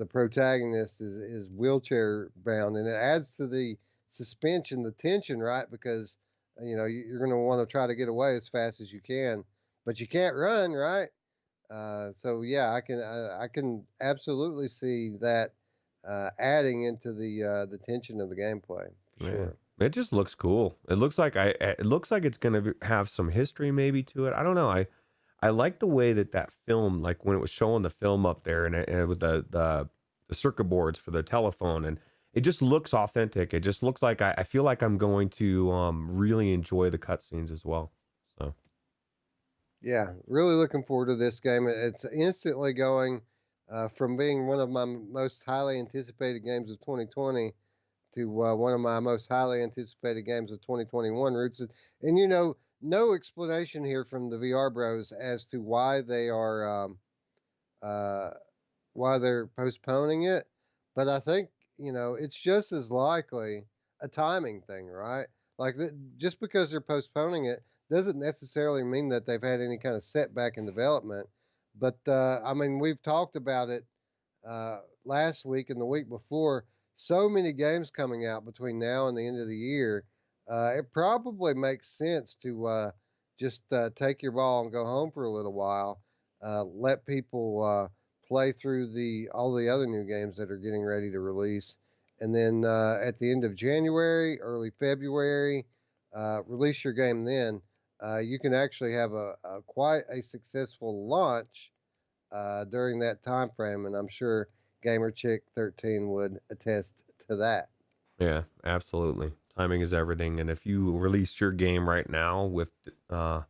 protagonist is wheelchair bound, and it adds to the suspension, the tension, right? Because you're going to want to try to get away as fast as you can, but you can't run, right? So yeah, I can absolutely see that adding into the tension of the gameplay for Yeah. sure. It just looks cool. It looks like it's going to have some history maybe to it. I don't know. I like the way that film, like when it was showing the film up there and with the circuit boards for the telephone, and it just looks authentic. It just looks like I feel like I'm going to really enjoy the cutscenes as well. So Yeah, really looking forward to this game. It's instantly going from being one of my most highly anticipated games of 2020 to one of my most highly anticipated games of 2021, Roots. And no explanation here from the VR Bros as to uh, why they're postponing it, but I think it's just as likely a timing thing, right? Like just because they're postponing it doesn't necessarily mean that they've had any kind of setback in development. But I mean, we've talked about it last week and the week before. So many games coming out between now and the end of the year. It probably makes sense to just take your ball and go home for a little while. Let people play through the all the other new games that are getting ready to release, and then at the end of January, early February, release your game. Then you can actually have a quite a successful launch during that time frame, and I'm sure Gamer Chick 13 would attest to that. yeah, absolutely, Timing is everything. And if you release your game right now with uh,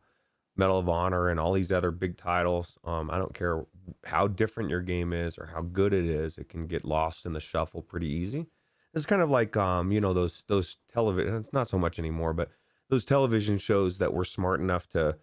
Medal of Honor and all these other big titles, I don't care how different your game is or how good it is, it can get lost in the shuffle pretty easy. It's kind of like those television. It's not so much anymore, but those television shows that were smart enough to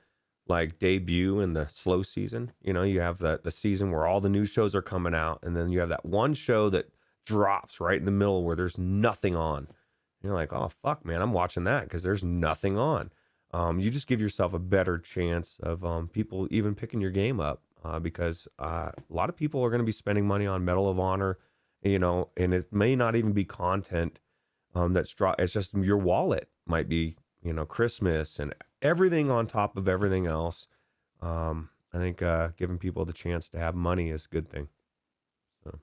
like debut in the slow season. You have the season where all the new shows are coming out, and then you have that one show that drops right in the middle where there's nothing on. And you're like, oh fuck, man, I'm watching that because there's nothing on. You just give yourself a better chance of people even picking your game up because a lot of people are going to be spending money on Medal of Honor, and it may not even be content it's just your wallet might be, Christmas and everything on top of everything else. I think giving people the chance to have money is a good thing. So.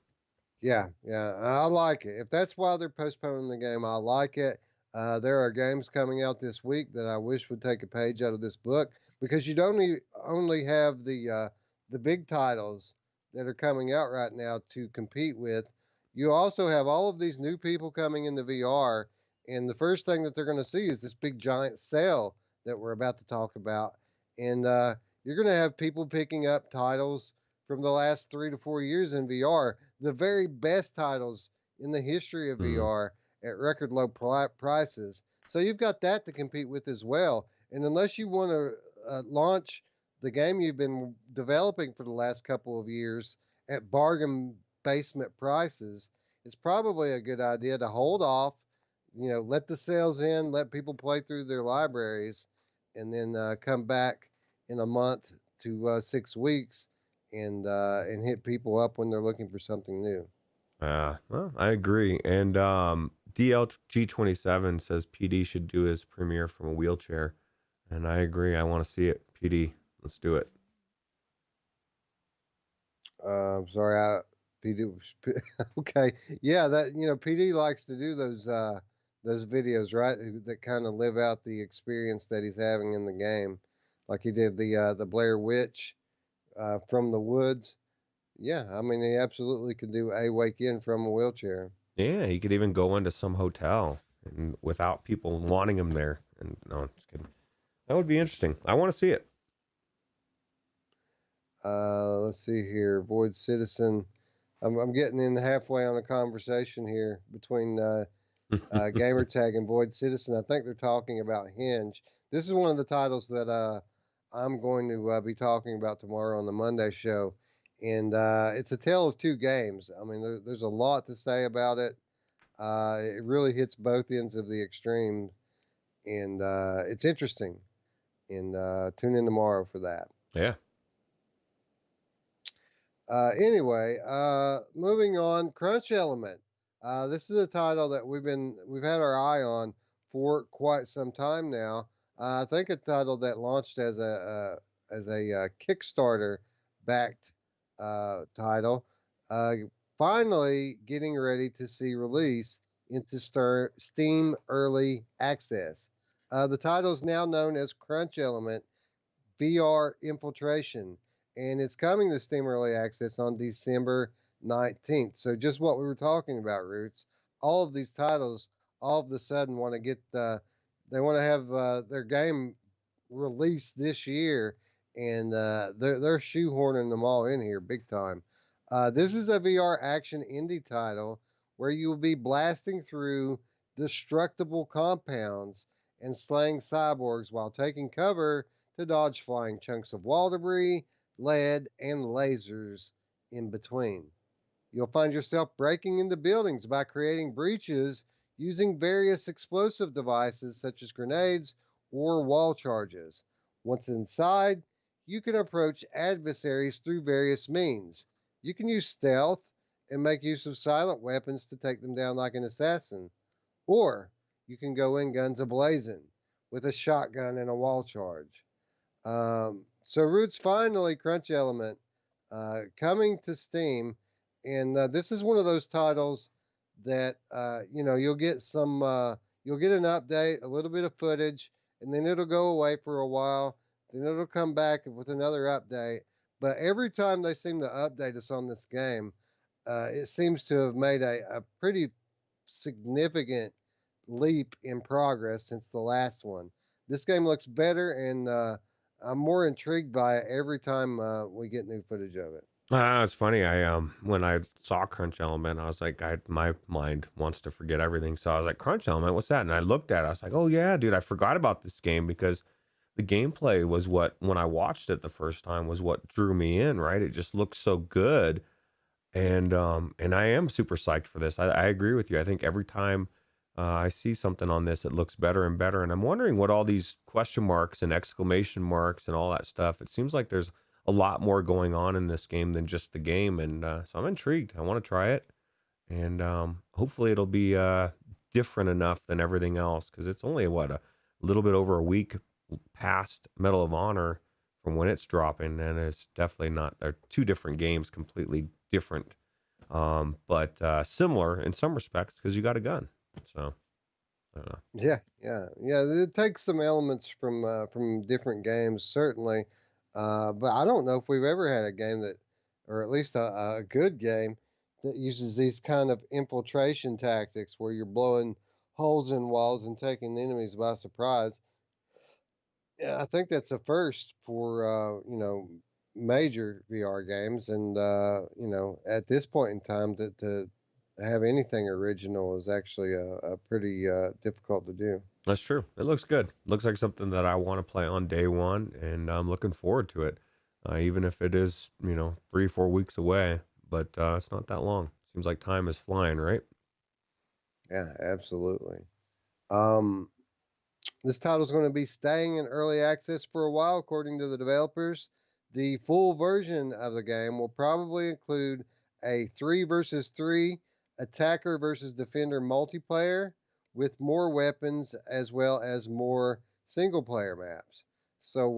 Yeah, yeah, I like it. If that's why they're postponing the game, I like it. There are games coming out this week that I wish would take a page out of this book because you don't only have the big titles that are coming out right now to compete with. You also have all of these new people coming into VR, and the first thing that they're going to see is this big giant sale that we're about to talk about, and you're going to have people picking up titles from the last 3 to 4 years in VR, the very best titles in the history of Mm. VR at record low prices. So you've got that to compete with as well. And unless you want to launch the game you've been developing for the last couple of years at bargain basement prices, it's probably a good idea to hold off, let the sales in, let people play through their libraries, and then come back in a month to 6 weeks and hit people up when they're looking for something new. Well, I agree. And DLG27 says PD should do his premiere from a wheelchair. And I agree. I want to see it. PD, let's do it. I'm sorry, PD. Okay, yeah, that PD likes to do those videos, right? That kind of live out the experience that he's having in the game, like he did the Blair Witch from the woods. Yeah, I mean, he absolutely could do a wake in from a wheelchair. Yeah, he could even go into some hotel and without people wanting him there. And no, I'm just kidding. That would be interesting. I want to see it. Let's see here. Void Citizen. I'm getting in halfway on a conversation here between Gamertag and Void Citizen. I think they're talking about Hinge. This is one of the titles that I'm going to be talking about tomorrow on the Monday show. And it's a tale of two games. I mean, there's a lot to say about it. It really hits both ends of the extreme, and it's interesting. And tune in tomorrow for that. Yeah. Anyway, moving on, Crunch Element. This is a title that we've had our eye on for quite some time now. I think a title that launched as a Kickstarter backed title, finally getting ready to see release into Steam Early Access. The title is now known as Crunch Element VR Infiltration, and it's coming to Steam Early Access on December 19th. So just what we were talking about, Roots. All of these titles all of a sudden want to they want to have their game released this year, and they're shoehorning them all in here big time. This is a VR action indie title where you will be blasting through destructible compounds and slaying cyborgs while taking cover to dodge flying chunks of wall debris, lead, and lasers in between. You'll find yourself breaking into buildings by creating breaches using various explosive devices such as grenades or wall charges. Once inside, you can approach adversaries through various means. You can use stealth and make use of silent weapons to take them down like an assassin. Or you can go in guns ablazing with a shotgun and a wall charge. So Roots finally Crunch Element coming to Steam, and this is one of those titles that you'll get you'll get an update, a little bit of footage, and then it'll go away for a while. Then it'll come back with another update. But every time they seem to update us on this game, it seems to have made a pretty significant leap in progress since the last one. This game looks better, and I'm more intrigued by it every time we get new footage of it. It's funny. I when I saw Crunch Element, I was like, my mind wants to forget everything. So I was like, Crunch Element, what's that? And I looked at it. I was like, oh yeah, dude, I forgot about this game because the gameplay was what when I watched it the first time was what drew me in. Right? It just looked so good, and I am super psyched for this. I agree with you. I think every time I see something on this, it looks better and better. And I'm wondering what all these question marks and exclamation marks and all that stuff. It seems like there's a lot more going on in this game than just the game, and so I'm intrigued. I want to try it, and hopefully it'll be different enough than everything else because it's only what a little bit over a week past Medal of Honor from when it's dropping, and it's definitely not. They're two different games, completely different, but similar in some respects because you got a gun. So I don't know. Yeah. It takes some elements from different games, certainly. But I don't know if we've ever had a game that, or at least a good game that uses these kind of infiltration tactics where you're blowing holes in walls and taking enemies by surprise. Yeah, I think that's a first for major VR games, and at this point in time to have anything original is actually a pretty difficult to do. That's true. It looks good. Looks like something that I want to play on day one, and I'm looking forward to it. Even if it is, 3, 4 weeks away, but it's not that long. Seems like time is flying, right? Yeah, absolutely. Um, this title is going to be staying in early access for a while, according to the developers. The full version of the game will probably include a 3 versus 3 attacker versus defender multiplayer with more weapons as well as more single player maps. So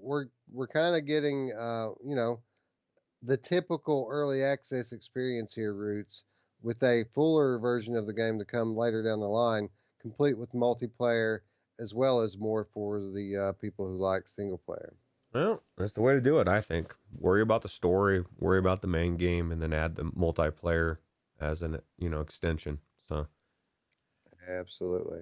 we're kind of getting the typical early access experience here, Roots, with a fuller version of the game to come later down the line, complete with multiplayer as well as more for the people who like single player. Well, that's the way to do it, I think. Worry about the story, worry about the main game, and then add the multiplayer as an extension. So Absolutely.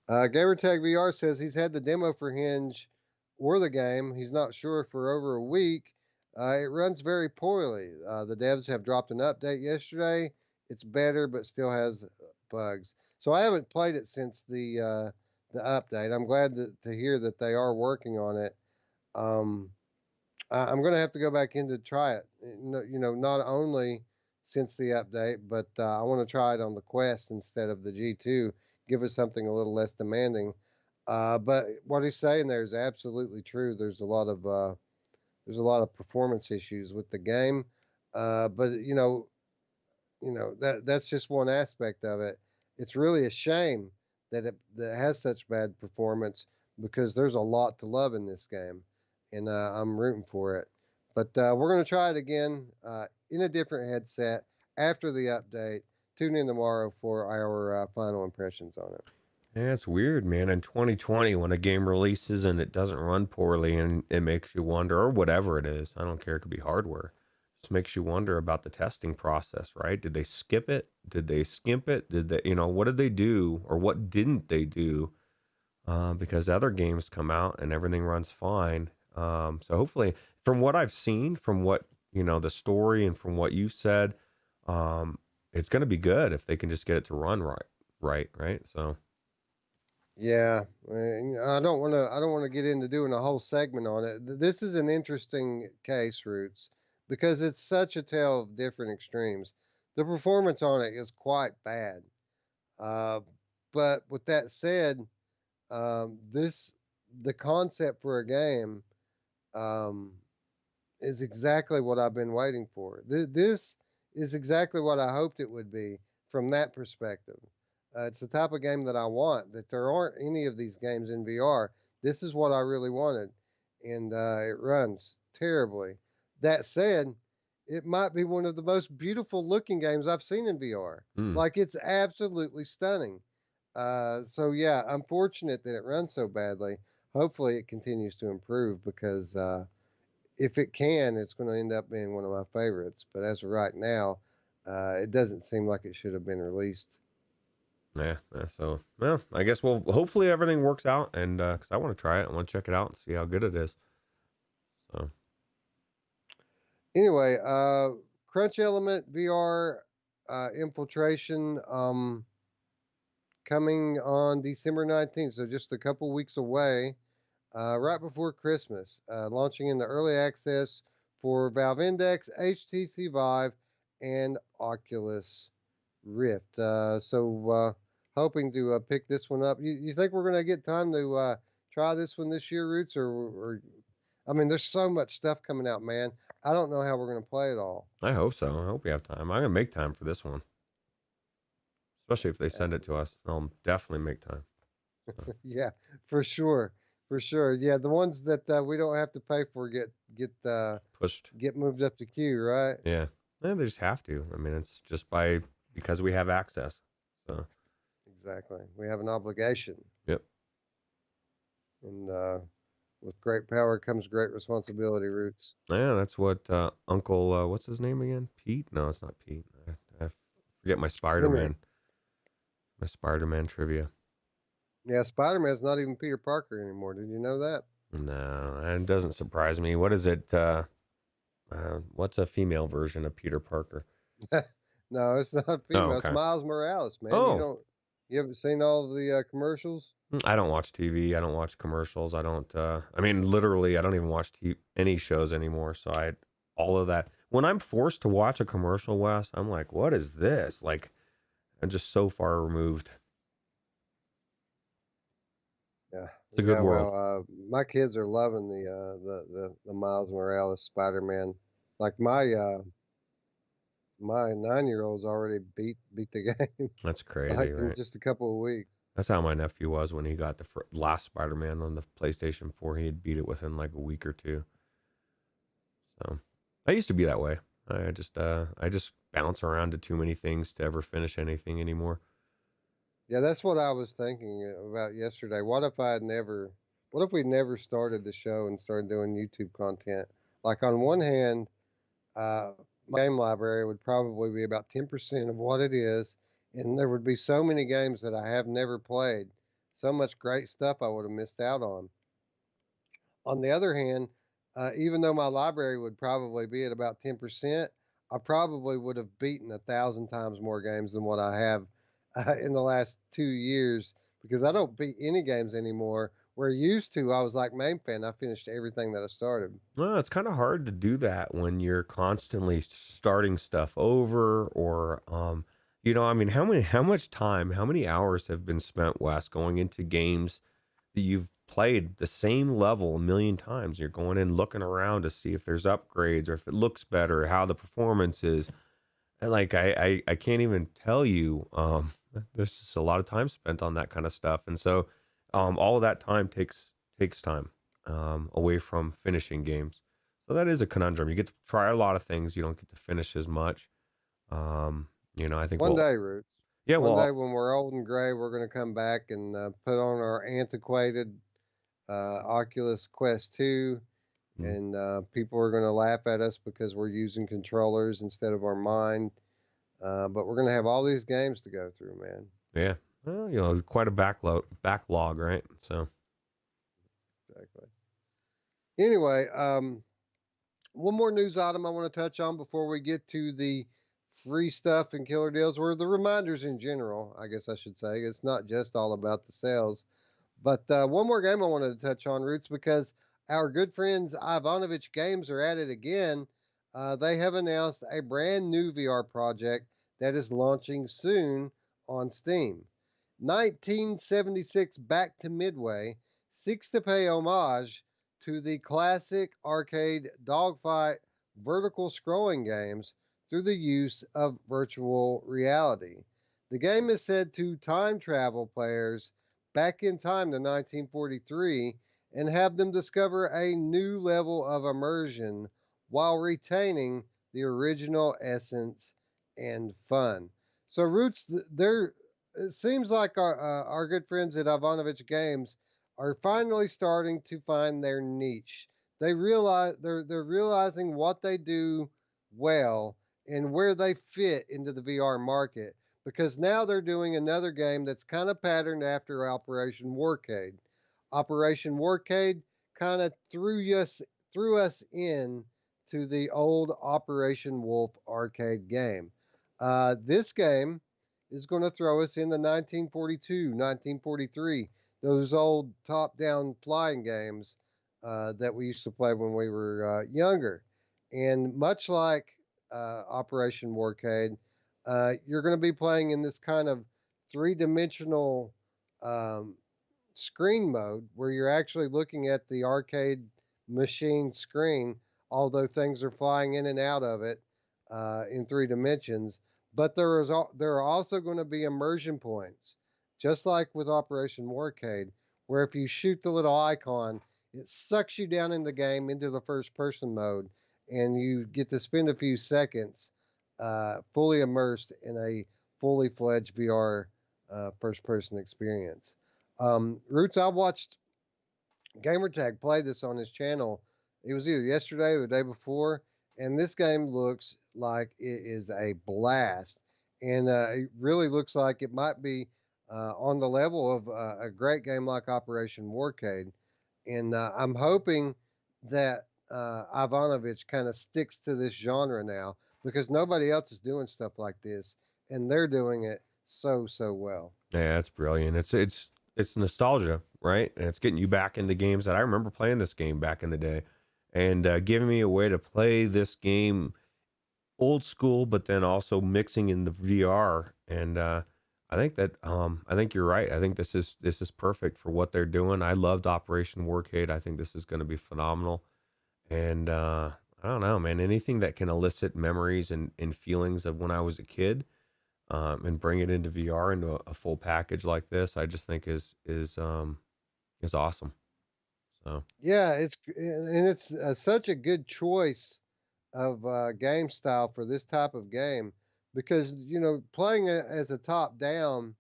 Gamertag VR says he's had the demo for Hinge or the game. He's not sure for over a week. It runs very poorly. The devs have dropped an update yesterday. It's better, but still has bugs. So I haven't played it since the update. I'm glad to hear that they are working on it. Um, I'm going to have to go back in to try it. Not only since the update, but I want to try it on the Quest instead of the G2. Give us something a little less demanding. But what he's saying there is absolutely true. There's a lot of performance issues with the game. But that's just one aspect of it. It's really a shame that it has such bad performance because there's a lot to love in this game, and I'm rooting for it. But we're going to try it again in a different headset after the update. Tune in tomorrow for our final impressions on it. yeah, it's weird, man. In 2020, when a game releases and it doesn't run poorly and it makes you wonder, or whatever it is, I don't care, it could be hardware, just makes you wonder about the testing process, right? Did they skip it? Did they skimp it? Did they, what did they do or what didn't they do? Because other games come out and everything runs fine. So hopefully, from what I've seen, from what, the story and from what you said, um, it's going to be good if they can just get it to run right? So. Yeah, I don't want to. I don't want to get into doing a whole segment on it. This is an interesting case, Roots, because it's such a tale of different extremes. The performance on it is quite bad. Uh, but with that said, this the concept for a game um, is exactly what I've been waiting for. This is exactly what I hoped it would be from that perspective. It's the type of game that I want. That there aren't any of these games in VR. This is what I really wanted, and it runs terribly. That said, it might be one of the most beautiful looking games I've seen in VR. Mm. Like it's absolutely stunning. So yeah, unfortunate that it runs so badly. Hopefully, it continues to improve because if it can, it's going to end up being one of my favorites. But as of right now, it doesn't seem like it should have been released. Yeah. So, well, I guess hopefully everything works out, and because I want to try it, I want to check it out and see how good it is. So, Anyway, Crunch Element VR Infiltration coming on December 19th, so just a couple weeks away, right before Christmas, launching into early access for Valve Index, HTC Vive, and Oculus Rift. Hoping to pick this one up. You think we're going to get time to try this one this year, Roots? Or, I mean, there's so much stuff coming out, man. I don't know how we're going to play it all. I hope so. I hope we have time. I'm gonna make time for this one, especially if they send it to us. I'll definitely make time. So, Yeah, for sure, for sure. Yeah, the ones that we don't have to pay for pushed. get moved up the queue, right? Yeah. They just have to. I mean, it's just because we have access. So, Exactly. We have an obligation, yep. and with great power comes great responsibility. Roots. Yeah, that's what Uncle. What's his name again? Pete? No, it's not Pete. I forget my Henry. Spider-Man. My Spider-Man trivia. Yeah, Spider-Man's not even Peter Parker anymore. Did you know that? No, and it doesn't surprise me. What is it? What's a female version of Peter Parker? No, it's not Oh, female. It's okay. Miles Morales, man. Oh, You haven't seen all of the commercials? I don't watch TV. I don't watch commercials. I don't. I mean, literally, I don't even watch any shows anymore. So all of that. When I'm forced to watch a commercial, Wes, I'm like, what is this? Like, I'm just so far removed. Yeah, It's a good yeah. world. Well, my kids are loving the Miles Morales Spider-Man. Like my 9-year-old's already beat the game That's crazy, like in right? just a couple of weeks. That's how my nephew was when he got the last Spider-Man on the PlayStation 4. He had beat it within like a week or two. So I used to be that way. I just bounce around to too many things to ever finish anything anymore. Yeah, that's what I was thinking about yesterday. What if we never started the show and started doing YouTube content? Like on one hand, my game library would probably be about 10% of what it is, and there would be so many games that I have never played, so much great stuff I would have missed out on. On the other hand, even though my library would probably be at about 10%, I probably would have beaten 1,000 times more games than what I have in the last 2 years because I don't beat any games anymore. Where used to, I was like main fan. I finished everything that I started. Well, it's kind of hard to do that when you're constantly starting stuff over or I mean, how much time, how many hours have been spent, Wes, going into games that you've played the same level a million times? You're going in looking around to see if there's upgrades or if it looks better, how the performance is. And like I can't even tell you. There's just a lot of time spent on that kind of stuff, and so all of that time takes time away from finishing games. So that is a conundrum. You get to try a lot of things, you don't get to finish as much. I think One day, Roots. yeah, One day well, when we're old and gray, we're going to come back and put on our antiquated Oculus Quest 2, mm, and people are going to laugh at us because we're using controllers instead of our mind. But we're going to have all these games to go through, man. yeah, well, quite a backlog, right? So Exactly. Anyway, one more news item I want to touch on before we get to the free stuff and killer deals, or the reminders in general, I guess I should say. It's not just all about the sales. But one more game I wanted to touch on, Roots, because our good friends Ivanovich Games are at it again. They have announced a brand new VR project that is launching soon on Steam. 1976 Back to Midway seeks to pay homage to the classic arcade dogfight vertical scrolling games through the use of virtual reality. The game is said to time travel players back in time to 1943 and have them discover a new level of immersion while retaining the original essence and fun. So, Roots, it seems like our good friends at Ivanovich Games are finally starting to find their niche. They're realizing what they do well and where they fit into the VR market. because now they're doing another game that's kind of patterned after Operation Warcade. Operation Warcade kind of threw us in to the old Operation Wolf arcade game. This game is going to throw us into 1942, 1943, those old top-down flying games that we used to play when we were younger. And much like Operation Warcade, you're going to be playing in this kind of three-dimensional um, screen mode where you're actually looking at the arcade machine screen, although things are flying in and out of it in three dimensions. But there are also going to be immersion points, just like with Operation Warcade, where if you shoot the little icon, it sucks you down in the game into the first person mode, and you get to spend a few seconds fully immersed in a fully fledged VR first person experience. Roots, I watched Gamertag play this on his channel. It was either yesterday or the day before, and this game looks like it is a blast. And it really looks like it might be on the level of a great game like Operation Warcade. And I'm hoping that Ivanovich kind of sticks to this genre now because nobody else is doing stuff like this, and they're doing it so well. Yeah, it's brilliant. It's nostalgia, right? And it's getting you back into games that I remember playing this game back in the day, and giving me a way to play this game old school, but then also mixing in the VR. And I think you're right. I think this is perfect for what they're doing. I loved Operation Warcade. I think this is going to be phenomenal. And I don't know, man. Anything that can elicit memories and feelings of when I was a kid, and bring it into VR into a full package like this, I just think is awesome. So Yeah, it's such a good choice of game style for this type of game because playing it as a top down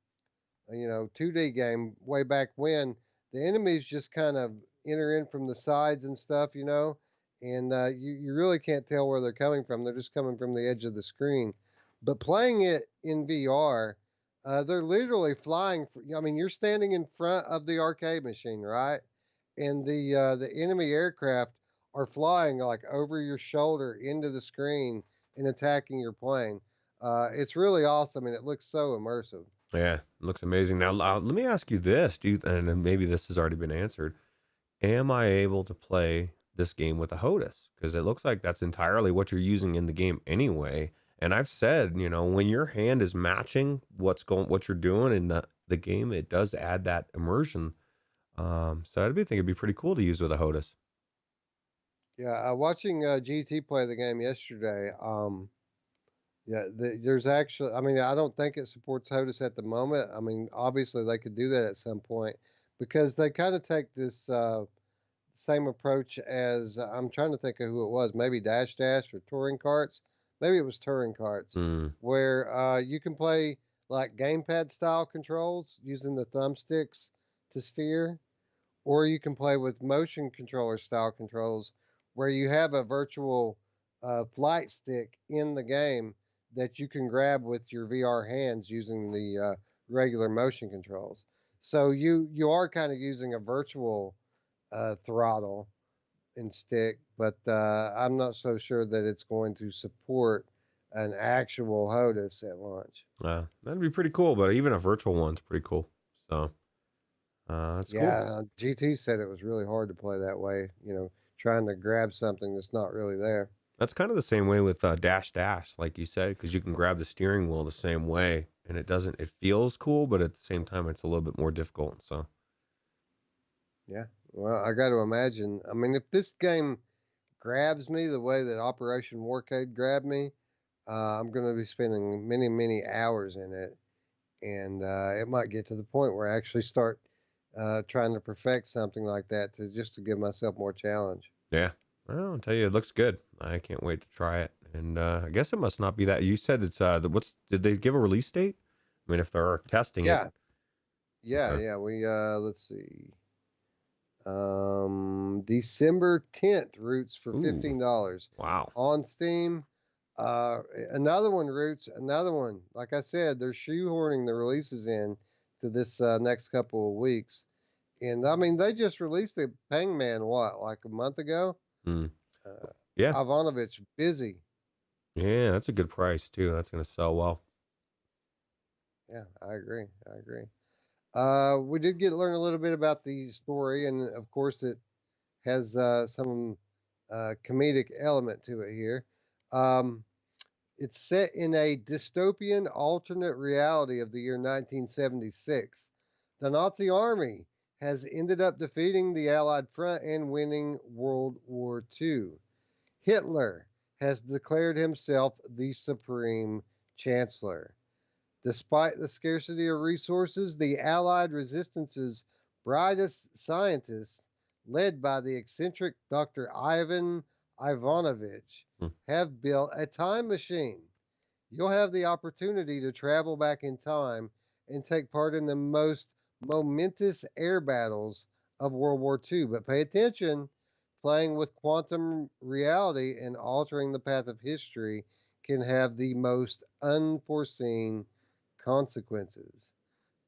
2D game way back when the enemies just kind of enter in from the sides and stuff, and you really can't tell where they're coming from. They're just coming from the edge of the screen. But playing it in VR, they're literally flying. I mean, you're standing in front of the arcade machine, right? And the enemy aircraft are flying like over your shoulder into the screen and attacking your plane. It's really awesome, and it looks so immersive. yeah, it looks amazing. Now let me ask you this, do you, and then maybe this has already been answered. Am I able to play this game with a HOTAS? Because it looks like that's entirely what you're using in the game anyway. And I've said, when your hand is matching what you're doing in the game, it does add that immersion. So I think it'd be pretty cool to use with a HOTAS. Yeah, watching GT play the game yesterday. Yeah, there's actually. I mean, I don't think it supports HOTAS at the moment. I mean, obviously they could do that at some point because they kind of take this same approach as I'm trying to think of who it was. Maybe Dash Dash or Touring Carts. Maybe it was Touring Carts, Mm. where you can play like gamepad style controls using the thumbsticks to steer, or you can play with motion controller style controls where you have a virtual flight stick in the game that you can grab with your VR hands using the regular motion controls. So you are kind of using a virtual throttle and stick, but I'm not so sure that it's going to support an actual HOTAS at launch. That'd be pretty cool, but even a virtual one's pretty cool. So that's cool. Yeah, GT said it was really hard to play that way, trying to grab something that's not really there. That's kind of the same way with Dash Dash, like you said, because you can grab the steering wheel the same way, and it feels cool, but at the same time, it's a little bit more difficult. So Yeah. Well, I got to imagine. I mean, if this game grabs me the way that Operation Warcade grabbed me, I'm going to be spending many hours in it, and it might get to the point where I actually start trying to perfect something like that to give myself more challenge. yeah, well, I'll tell you, it looks good. I can't wait to try it. And I guess it must not be that. You said it's did they give a release date? I mean, if they're testing Yeah. it. Yeah, Okay. yeah. We let's see. December 10th, Roots for Ooh, $15 wow. on Steam. Uh, Another one, Roots. Another one. Like I said, they're shoehorning the releases in to this next couple of weeks. And I mean, they just released the Pangman, what, like a month ago? Mm. Uh, Yeah. Ivanovich, busy. Yeah, that's a good price too. That's going to sell well. Yeah, I agree. I agree. We did get to learn a little bit about the story, and of course, it has some comedic element to it here. Um, it's set in a dystopian alternate reality of the year 1976. The Nazi army has ended up defeating the Allied front and winning World War II. Hitler has declared himself the supreme chancellor. Despite the scarcity of resources, the Allied resistance's brightest scientists, led by the eccentric Dr. Ivan Ivanovich, Hmm. have built a time machine. You'll have the opportunity to travel back in time and take part in the most momentous air battles of World War II. But pay attention, playing with quantum reality and altering the path of history can have the most unforeseen consequences.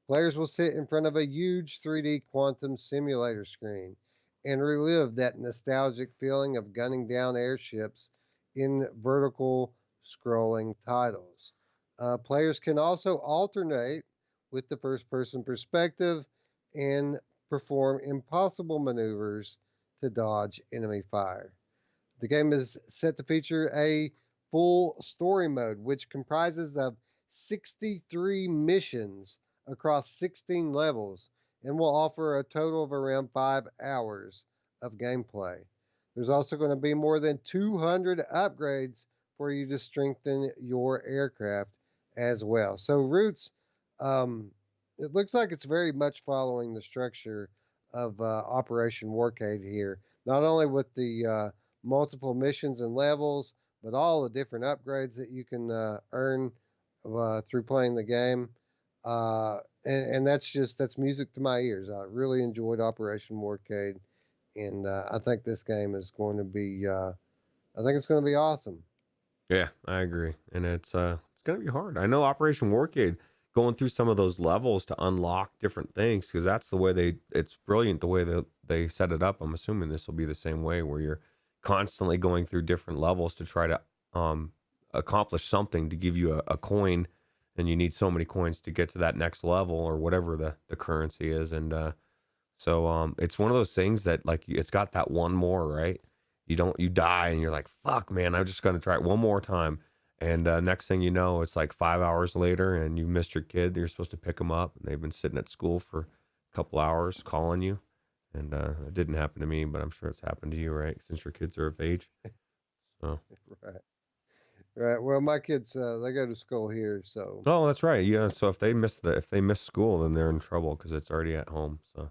Players will sit in front of a huge 3D quantum simulator screen and relive that nostalgic feeling of gunning down airships in vertical scrolling titles. Players can also alternate with the first person perspective and perform impossible maneuvers to dodge enemy fire. The game is set to feature a full story mode, which comprises of 63 missions across 16 levels and will offer a total of around 5 hours of gameplay. There's also going to be more than 200 upgrades for you to strengthen your aircraft as well. So, Roots, um, it looks like it's very much following the structure of Operation Warcade here, not only with the multiple missions and levels, but all the different upgrades that you can earn through playing the game. And that's music to my ears. I really enjoyed Operation Warcade, and I think this game is going to be. I think it's going to be awesome. Yeah, I agree, and it's gonna be hard. I know Operation Warcade going through some of those levels to unlock different things because that's the way they. It's brilliant the way that they set it up. I'm assuming this will be the same way where you're constantly going through different levels to try to um accomplish something to give you a coin, and you need so many coins to get to that next level or whatever the currency is, and it's one of those things that like it's got that one more, right? You die and you're like, fuck, man, I'm just gonna try it one more time. And next thing you know, it's like 5 hours later, and you missed your kid. You're supposed to pick them up, and they've been sitting at school for a couple hours calling you. And it didn't happen to me, but I'm sure it's happened to you, right? Since your kids are of age. So. Right. Right. Well, my kids they go to school here, so Oh, that's right. Yeah. So if they miss school, then they're in trouble because it's already at home. So.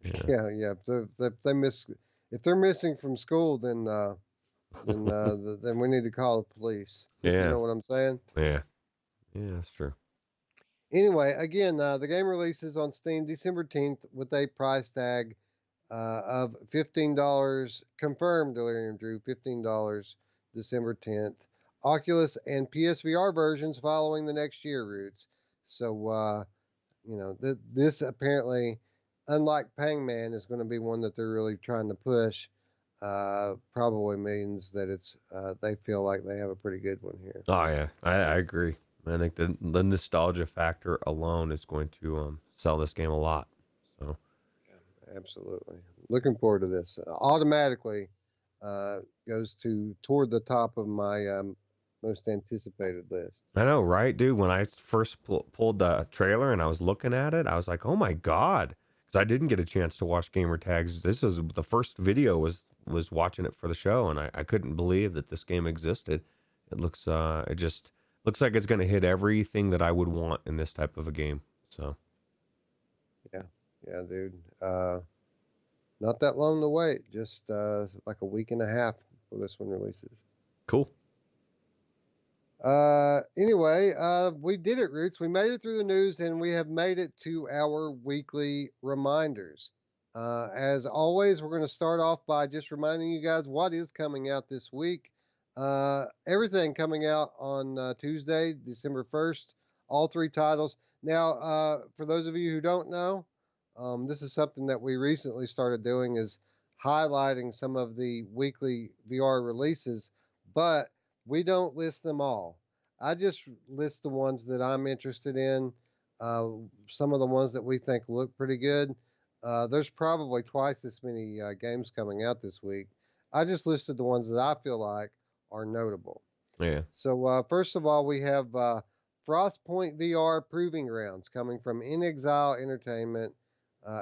Yeah. yeah, yeah. So if they miss, if they're missing from school, then we need to call the police. You Yeah. know what I'm saying? Yeah. Yeah. That's true. Anyway, again, the game releases on Steam December 10th with a price tag of $15. Confirmed, Delirium Drew, $15 December 10th. Oculus and PSVR versions following the next year, Roots. So, this apparently, unlike Pangman, is going to be one that they're really trying to push. Probably means that they feel like they have a pretty good one here. Oh yeah, I agree. I think the nostalgia factor alone is going to sell this game a lot. So Absolutely. Looking forward to this. Automatically goes toward the top of my most anticipated list. I know, right, dude? When I first pulled the trailer and I was looking at it, I was like, "Oh my god!" Because I didn't get a chance to watch gamer tags. This was the first video was watching it for the show, and I couldn't believe that this game existed. It just looks like it's going to hit everything that I would want in this type of a game. So Yeah, yeah, dude. Not that long to wait. Just like a week and a half before this one releases. cool. Anyway, we did it, Roots. We made it through the news, and we have made it to our weekly reminders. As always, we're going to start off by just reminding you guys what is coming out this week. Everything coming out on Tuesday, December 1st. All three titles. Now, for those of you who don't know, this is something that we recently started doing is highlighting some of the weekly VR releases, but we don't list them all. I just list the ones that I'm interested in, uh, some of the ones that we think look pretty good. There's probably twice as many games coming out this week. I just listed the ones that I feel like are notable. Yeah. So, first of all, we have Frostpoint VR Proving Grounds coming from In Exile Entertainment.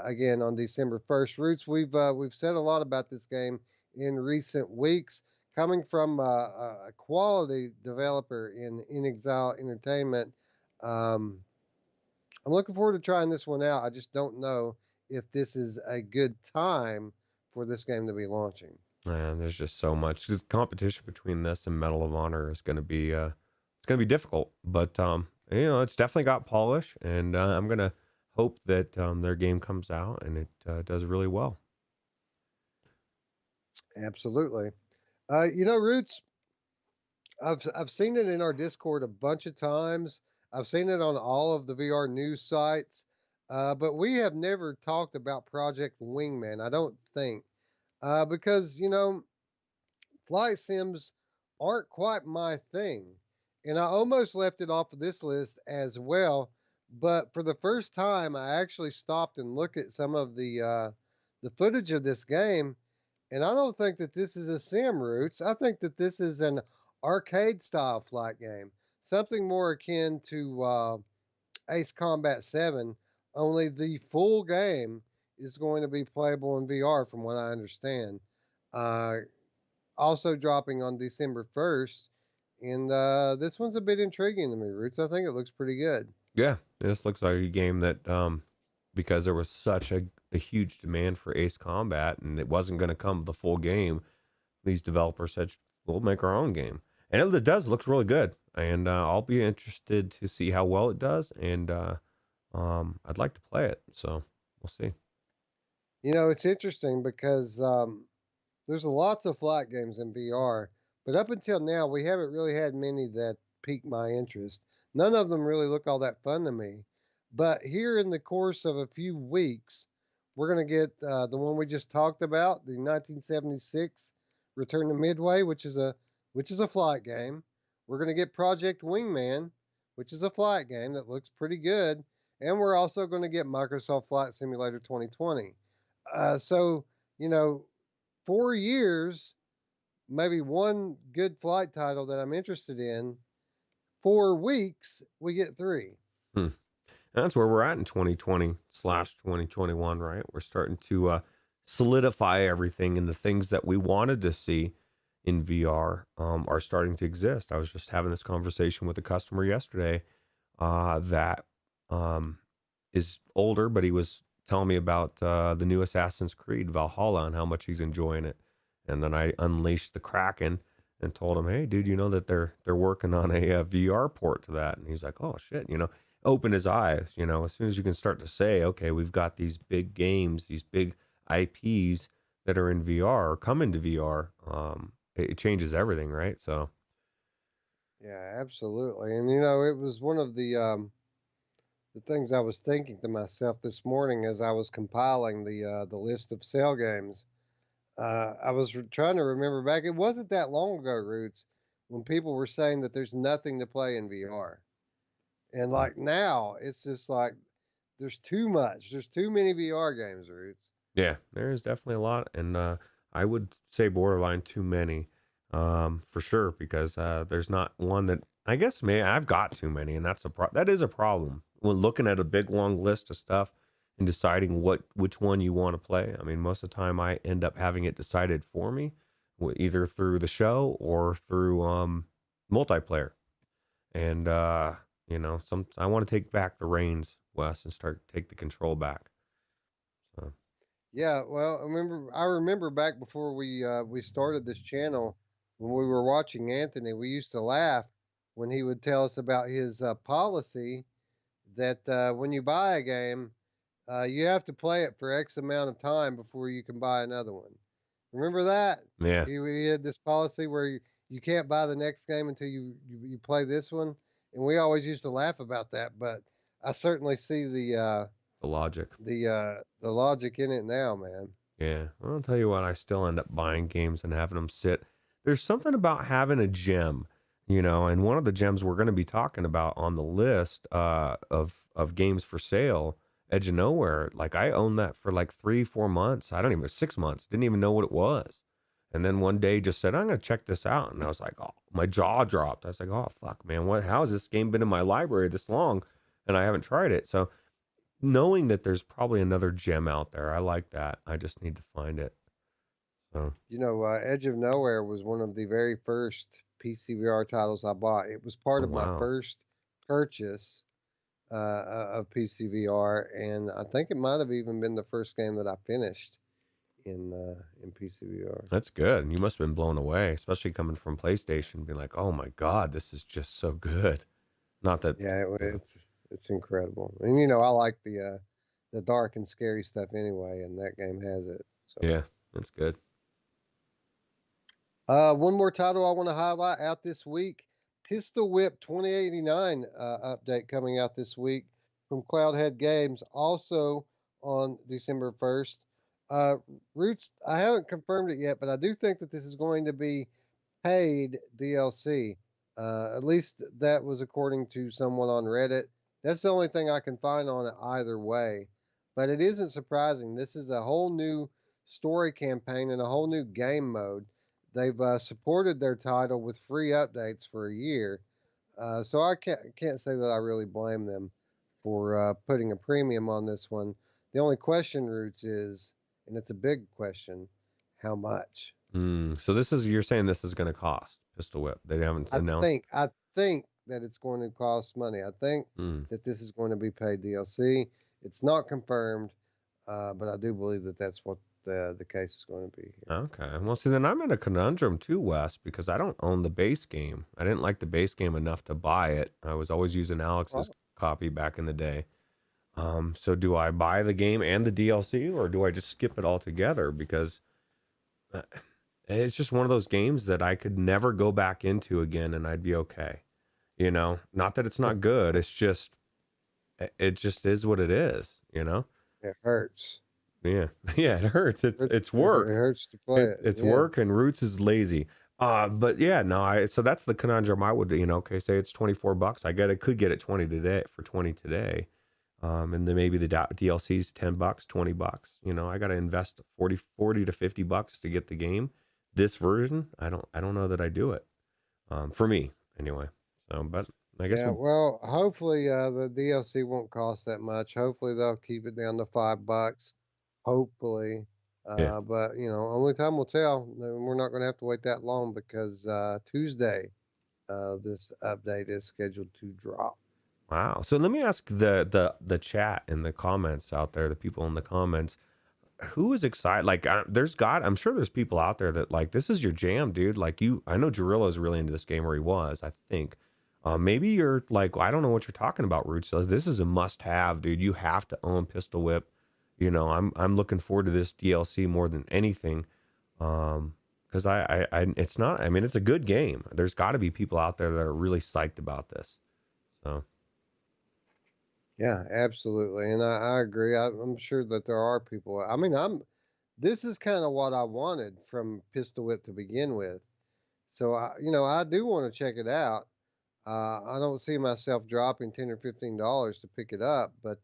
Again, on December 1st. Roots, we've said a lot about this game in recent weeks. Coming from a quality developer in Exile Entertainment, um, I'm looking forward to trying this one out. I just don't know if this is a good time for this game to be launching. And there's just so much. 'Cause competition between this and Medal of Honor is going to be it's going to be difficult, but it's definitely got polish, and I'm going to hope that their game comes out and it does really well. Absolutely. Roots, I've seen it in our Discord a bunch of times. I've seen it on all of the VR news sites, but we have never talked about Project Wingman. I don't think because flight sims aren't quite my thing, and I almost left it off of this list as well. But for the first time, I actually stopped and looked at some of the footage of this game, and I don't think that this is a sim, Roots. I think that this is an arcade style flight game, something more akin to Ace Combat 7, only the full game is going to be playable in VR, from what I understand. Uh, Also dropping on December 1st. And this one's a bit intriguing to me, Roots. I think it looks pretty good. Yeah, this looks like a game that because there was such a huge demand for Ace Combat and it wasn't going to come the full game, these developers said we'll make our own game, and it does look really good. And I'll be interested to see how well it does, and I'd like to play it. So we'll see. It's interesting because there's lots of flight games in VR, but up until now, we haven't really had many that pique my interest. None of them really look all that fun to me. But here in the course of a few weeks, we're going to get the one we just talked about, the 1976 Return to Midway, which is a flight game. We're going to get Project Wingman, which is a flight game that looks pretty good, and we're also going to get Microsoft Flight Simulator 2020. So, you know, 4 years, maybe one good flight title that I'm interested in. 4 weeks, we get three. Hmm. That's where we're at in 2020/2021, right? We're starting to solidify everything, and the things that we wanted to see in VR are starting to exist. I was just having this conversation with a customer yesterday that is older, but he was telling me about the new Assassin's Creed Valhalla and how much he's enjoying it. And then I unleashed the Kraken and told him, "Hey, dude, you know that they're working on a VR port to that." And he's like, "Oh shit," open his eyes. As soon as you can start to say, "Okay, we've got these big games, these big IPs that are in VR or come into VR," it changes everything, right? So Yeah, absolutely. And it was one of the things I was thinking to myself this morning as I was compiling the list of sale games. I was trying to remember back. It wasn't that long ago, Roots, when people were saying that there's nothing to play in VR. And mm, like now, it's just like there's too much. There's too many VR games, Roots. yeah, there is definitely a lot, and I would say borderline too many, for sure, because there's not one that I guess I've got too many, and that is a problem when looking at a big long list of stuff and deciding which one you want to play. I mean, most of the time I end up having it decided for me, either through the show or through multiplayer, and some I want to take back the reins, Wes, and take the control back. So. Yeah, well, I remember back before we started this channel when we were watching Anthony, we used to laugh when he would tell us about his policy that when you buy a game, you have to play it for X amount of time before you can buy another one. Remember that? Yeah. He had this policy where you can't buy the next game until you play this one. And we always used to laugh about that, but I certainly see The logic. the logic in it now, man. Yeah. Well, I'll tell you what, I still end up buying games and having them sit. There's something about having a gem, and one of the gems we're going to be talking about on the list of games for sale, Edge of Nowhere. Like I owned that for like 3-4 months. I don't even 6 months. Didn't even know what it was. And then one day just said, I'm going to check this out. And I was like, oh, my jaw dropped. I was like, oh, fuck, man. How has this game been in my library this long? And I haven't tried it. So knowing that there's probably another gem out there, I like that. I just need to find it. So, Edge of Nowhere was one of the very first PCVR titles I bought. It was part oh, of my wow. first purchase of PCVR, and I think it might have even been the first game that I finished in PCVR. That's good. You must have been blown away, especially coming from PlayStation, being like, oh my God, this is just so good. Not that. Yeah, it's incredible. And I like the dark and scary stuff anyway, and that game has it. So Yeah, that's good. one more title I want to highlight out this week. Pistol Whip 2089 update coming out this week from Cloudhead Games, also on December 1st. Ruuts, I haven't confirmed it yet, but I do think that this is going to be paid DLC. At least that was according to someone on Reddit. That's the only thing I can find on it either way. But it isn't surprising. This is a whole new story campaign and a whole new game mode. They've supported their title with free updates for a year. So I can't say that I really blame them for putting a premium on this one. The only question, Ruuts, is, and it's a big question, how much? So you're saying this is going to cost Pistol Whip? They haven't announced. I think that it's going to cost money. I think that this is going to be paid DLC. It's not confirmed, but I do believe that that's what the case is going to be here. Okay. Well, see, then I'm in a conundrum too, Wes, because I don't own the base game. I didn't like the base game enough to buy it. I was always using Alex's copy back in the day. So do I buy the game and the DLC, or do I just skip it altogether? Because it's just one of those games that I could never go back into again and I'd be okay. Not that it's not good. It just is what it is, It hurts. Yeah. Yeah, it hurts. It's work. It hurts to play it. It's work, and Ruuts is lazy. But yeah, no, so that's the conundrum I would, okay, say it's $24. Could get it 20 today. And then maybe the DLC's $10, $20. I got to invest 40 to $50 to get the game. This version, I don't know that I do it. For me anyway. But I guess. Yeah, well, hopefully the DLC won't cost that much. Hopefully they'll keep it down to $5. Hopefully. Yeah. But only time will tell. We're not going to have to wait that long because Tuesday, this update is scheduled to drop. Wow. So let me ask the chat in the comments out there, the people in the comments, who is excited? Like, I'm sure there's people out there that like, this is your jam, dude. Like I know Jarillo's really into this game, or he was, I think. Maybe you're like, I don't know what you're talking about, Ruuts. So this is a must-have, dude. You have to own Pistol Whip. I'm looking forward to this DLC more than anything. Because it's not. I mean, it's a good game. There's got to be people out there that are really psyched about this. So. Yeah, absolutely, and I agree. I'm sure that there are people. I mean, This is kind of what I wanted from Pistol Whip to begin with. So I do want to check it out. I don't see myself dropping $10 or $15 to pick it up, but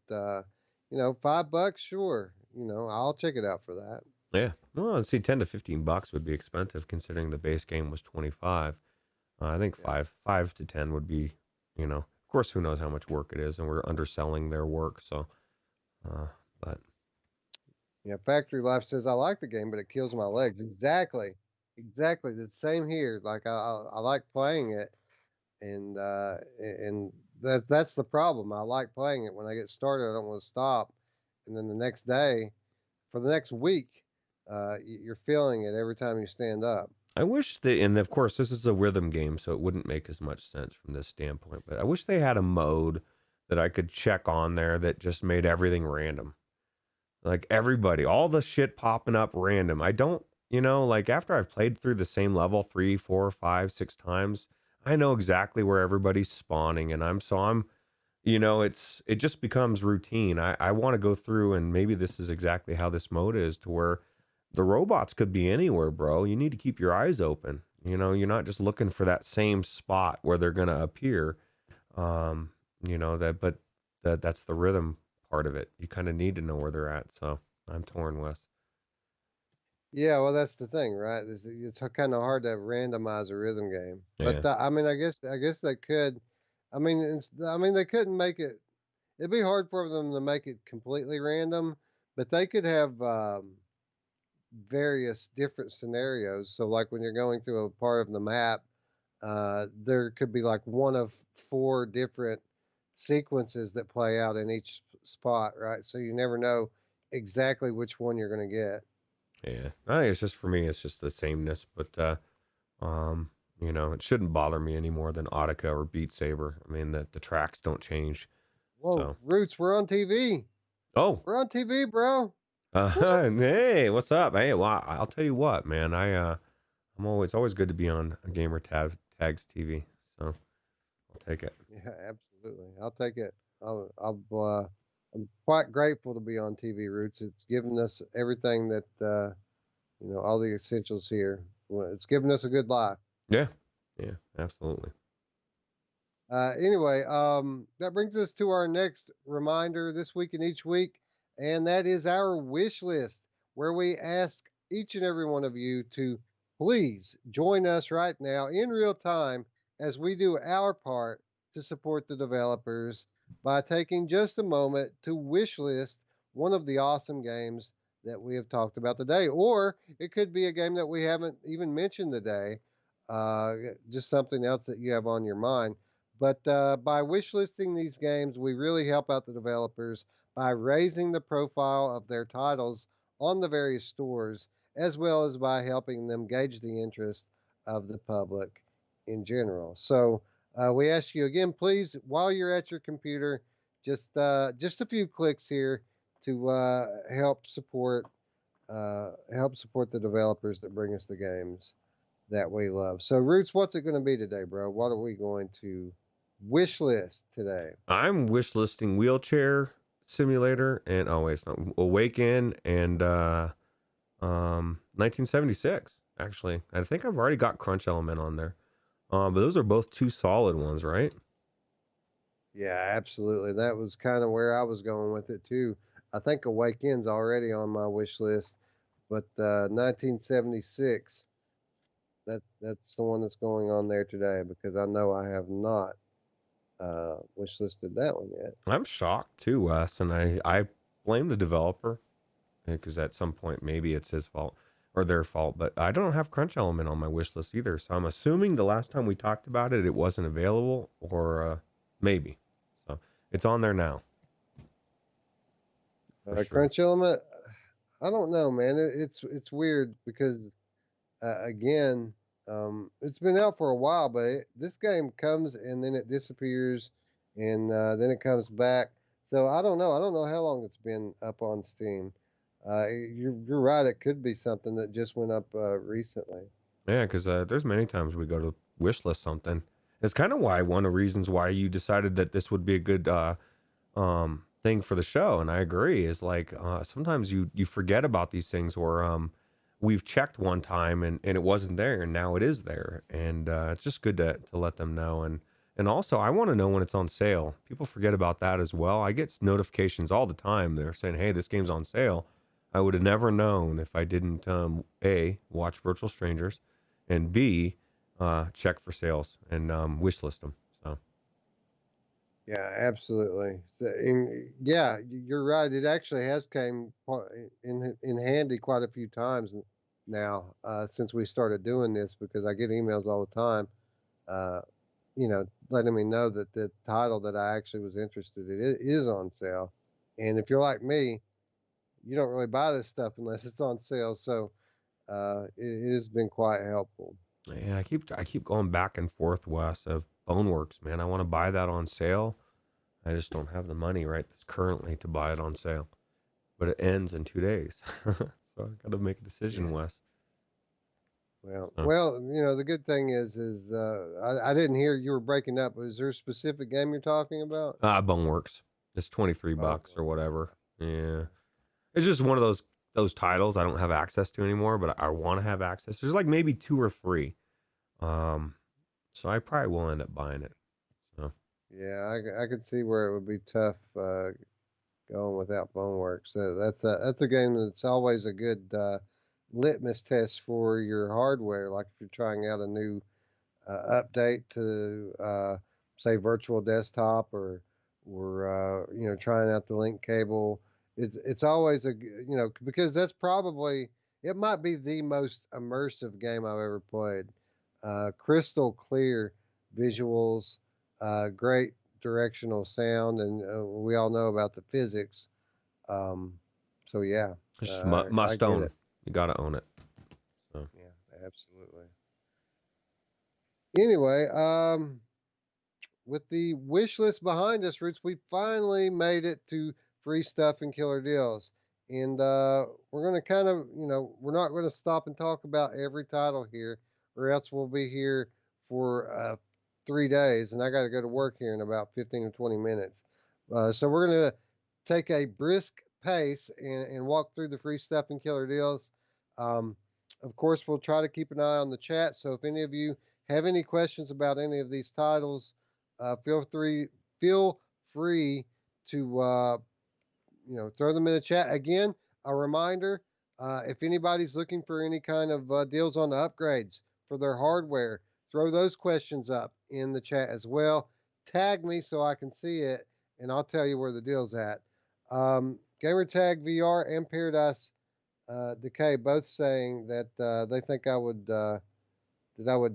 $5, sure. I'll check it out for that. Yeah. Well, I'd see $10 to $15 would be expensive considering the base game was 25. I think five to 10 would be, of course, who knows how much work it is, and we're underselling their work. So, but yeah, Factory Life says I like the game, but it kills my legs. Exactly. The same here. Like I like playing it, and that's the problem. I like playing it. When I get started, I don't want to stop, and then the next day, for the next week, you're feeling it every time you stand up. I wish and of course this is a rhythm game, so it wouldn't make as much sense from this standpoint, but I wish they had a mode that I could check on there that just made everything random. Like everybody, all the shit popping up random. I don't You know, like after I've played through the same level 3, 4, 5, 6 times, I know exactly where everybody's spawning, and I'm you know, it just becomes routine. I want to go through, and maybe this is exactly how this mode is, to where the robots could be anywhere, bro. You need to keep your eyes open. You know, you're not just looking for that same spot where they're gonna appear. Um, you know that, but that's the rhythm part of it. You kind of need to know where they're at. So I'm torn, Wes. Yeah, well, that's the thing, right? It's kind of hard to randomize a rhythm game, Yeah, but I mean, I guess they could. I mean, they couldn't make it. It'd be hard for them to make it completely random, but they could have various different scenarios. So, like when you're going through a part of the map, there could be like one of four different sequences that play out in each spot, right? So you never know exactly which one you're going to get. yeah. I think it's just for me. It's just the sameness, but you know, it shouldn't bother me any more than Audica or Beat Saber. I mean, the tracks don't change. Whoa, So, Roots, we're on TV. oh, We're on TV, bro. hey, what's up? Hey, well, I'll tell you what, man. I'm always good to be on a Tags TV. So I'll take it. Yeah, absolutely. I'll take it. I'm quite grateful to be on TV Roots. It's given us everything that all the essentials here. Well, it's given us a good life. Yeah, yeah, absolutely. Anyway, that brings us to our next reminder this week and each week, and that is our wish list, where we ask each and every one of you to please join us right now in real time as we do our part to support the developers by taking just a moment to wish list one of the awesome games that we have talked about today. Or it could be a game that we haven't even mentioned today, just something else that you have on your mind. But by wish listing these games, we really help out the developers by raising the profile of their titles on the various stores, as well as by helping them gauge the interest of the public in general. So we ask you again, please, while you're at your computer, just a few clicks here to help support the developers that bring us the games that we love. So, Roots, what's it going to be today, bro? What are we going to wish list today? I'm wish listing Wheelchair Simulator and oh wait, it's not Awaken and 1976. Actually, I think I've already got Crunch Element on there. But those are both two solid ones, right? Yeah, absolutely. That was kind of where I was going with it too. I think Awaken's already on my wish list, but 1976, that's the one that's going on there today because I know I have not wish listed that one yet. I'm shocked too, Wes, and I blame the developer because at some point maybe it's his fault or their fault, but I don't have Crunch Element on my wish list either. So I'm assuming the last time we talked about it, it wasn't available, or maybe. So it's on there now. For sure. Crunch Element, I don't know, man. It's weird because again, it's been out for a while, but this game comes and then it disappears, and then it comes back. So I don't know. I don't know how long it's been up on Steam. You're right. It could be something that just went up recently. Yeah, because there's many times we go to wish list something. It's kind of why one of the reasons why you decided that this would be a good thing for the show, and I agree. Is like sometimes you forget about these things, or we've checked one time and it wasn't there, and now it is there, and it's just good to let them know. And also, I want to know when it's on sale. People forget about that as well. I get notifications all the time. They're saying, "Hey, this game's on sale." I would have never known if I didn't A, watch Virtual Strangers, and B, check for sales and wish list them. So Yeah, absolutely. So, yeah, you're right. It actually has came in handy quite a few times now since we started doing this because I get emails all the time, uh, letting me know that the title that I actually was interested in is on sale. And if you're like me, you don't really buy this stuff unless it's on sale. So it has been quite helpful. yeah, I keep going back and forth, Wes, of Boneworks, man. I want to buy that on sale. I just don't have the money right this currently to buy it on sale. But it ends in 2 days. So I got to make a decision, Yeah. Wes. So, the good thing is I didn't hear you were breaking up. Was there a specific game you're talking about? Boneworks. It's $23 or Boneworks. whatever. Yeah. It's just one of those titles I don't have access to anymore, but I want to have access. There's like maybe two or three. Um, so I probably will end up buying it. So Yeah, I could see where it would be tough going without Boneworks. So that's a game that's always a good litmus test for your hardware. Like if you're trying out a new update to say virtual desktop or trying out the link cable. It's always because that's probably it might be the most immersive game I've ever played. Crystal clear visuals, great directional sound, and we all know about the physics. Um, so yeah, it's just I must get own. it. You got to own it. So Yeah, absolutely. Anyway, with the wish list behind us, Roots, we finally made it to free stuff and killer deals. And we're going to kind of, we're not going to stop and talk about every title here, or else we'll be here for 3 days. And I got to go to work here in about 15 or 20 minutes. So we're going to take a brisk pace and walk through the free stuff and killer deals. Um, of course, we'll try to keep an eye on the chat. So if any of you have any questions about any of these titles, feel free to throw them in the chat. Again, a reminder: if anybody's looking for any kind of deals on the upgrades for their hardware, throw those questions up in the chat as well. Tag me so I can see it, and I'll tell you where the deal's at. Gamertag VR and Paradise Decay both saying that they think I would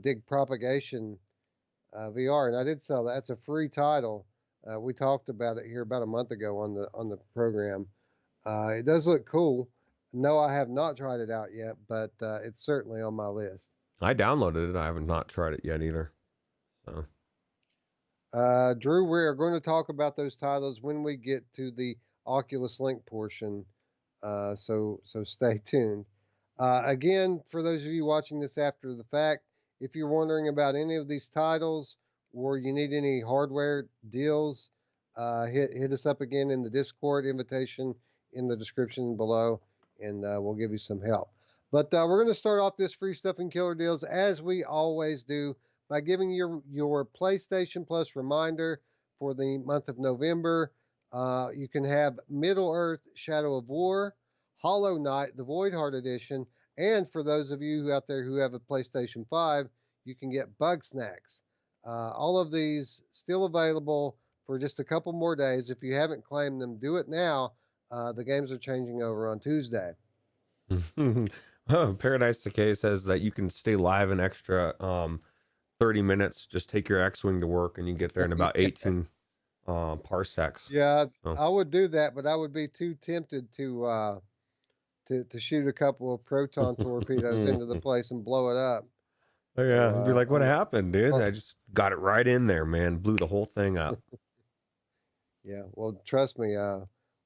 dig Propagation VR, and I did sell that. It's a free title. We talked about it here about a month ago on the program. It does look cool. No, I have not tried it out yet, but it's certainly on my list. I downloaded it. I have not tried it yet either. So Drew, we are going to talk about those titles when we get to the Oculus Link portion. So stay tuned. Again, for those of you watching this after the fact, if you're wondering about any of these titles or you need any hardware deals, hit us up again in the Discord invitation in the description below, and we'll give you some help. But we're going to start off this free stuff and killer deals as we always do by giving your PlayStation Plus reminder for the month of November. You can have Middle Earth: Shadow of War, Hollow Knight: The Void Heart Edition, and for those of you out there who have a PlayStation 5, you can get Bug Snacks. All of these still available for just a couple more days. If you haven't claimed them, do it now. The games are changing over on Tuesday. oh, Paradise Decay says that you can stay live an extra 30 minutes. Just take your X-Wing to work and you get there in about 18 parsecs. Yeah, So, I would do that, but I would be too tempted to shoot a couple of proton torpedoes into the place and blow it up. oh So yeah, you'd be like, what happened, dude? well, I just got it right in there, man. Blew the whole thing up. yeah. Well, trust me,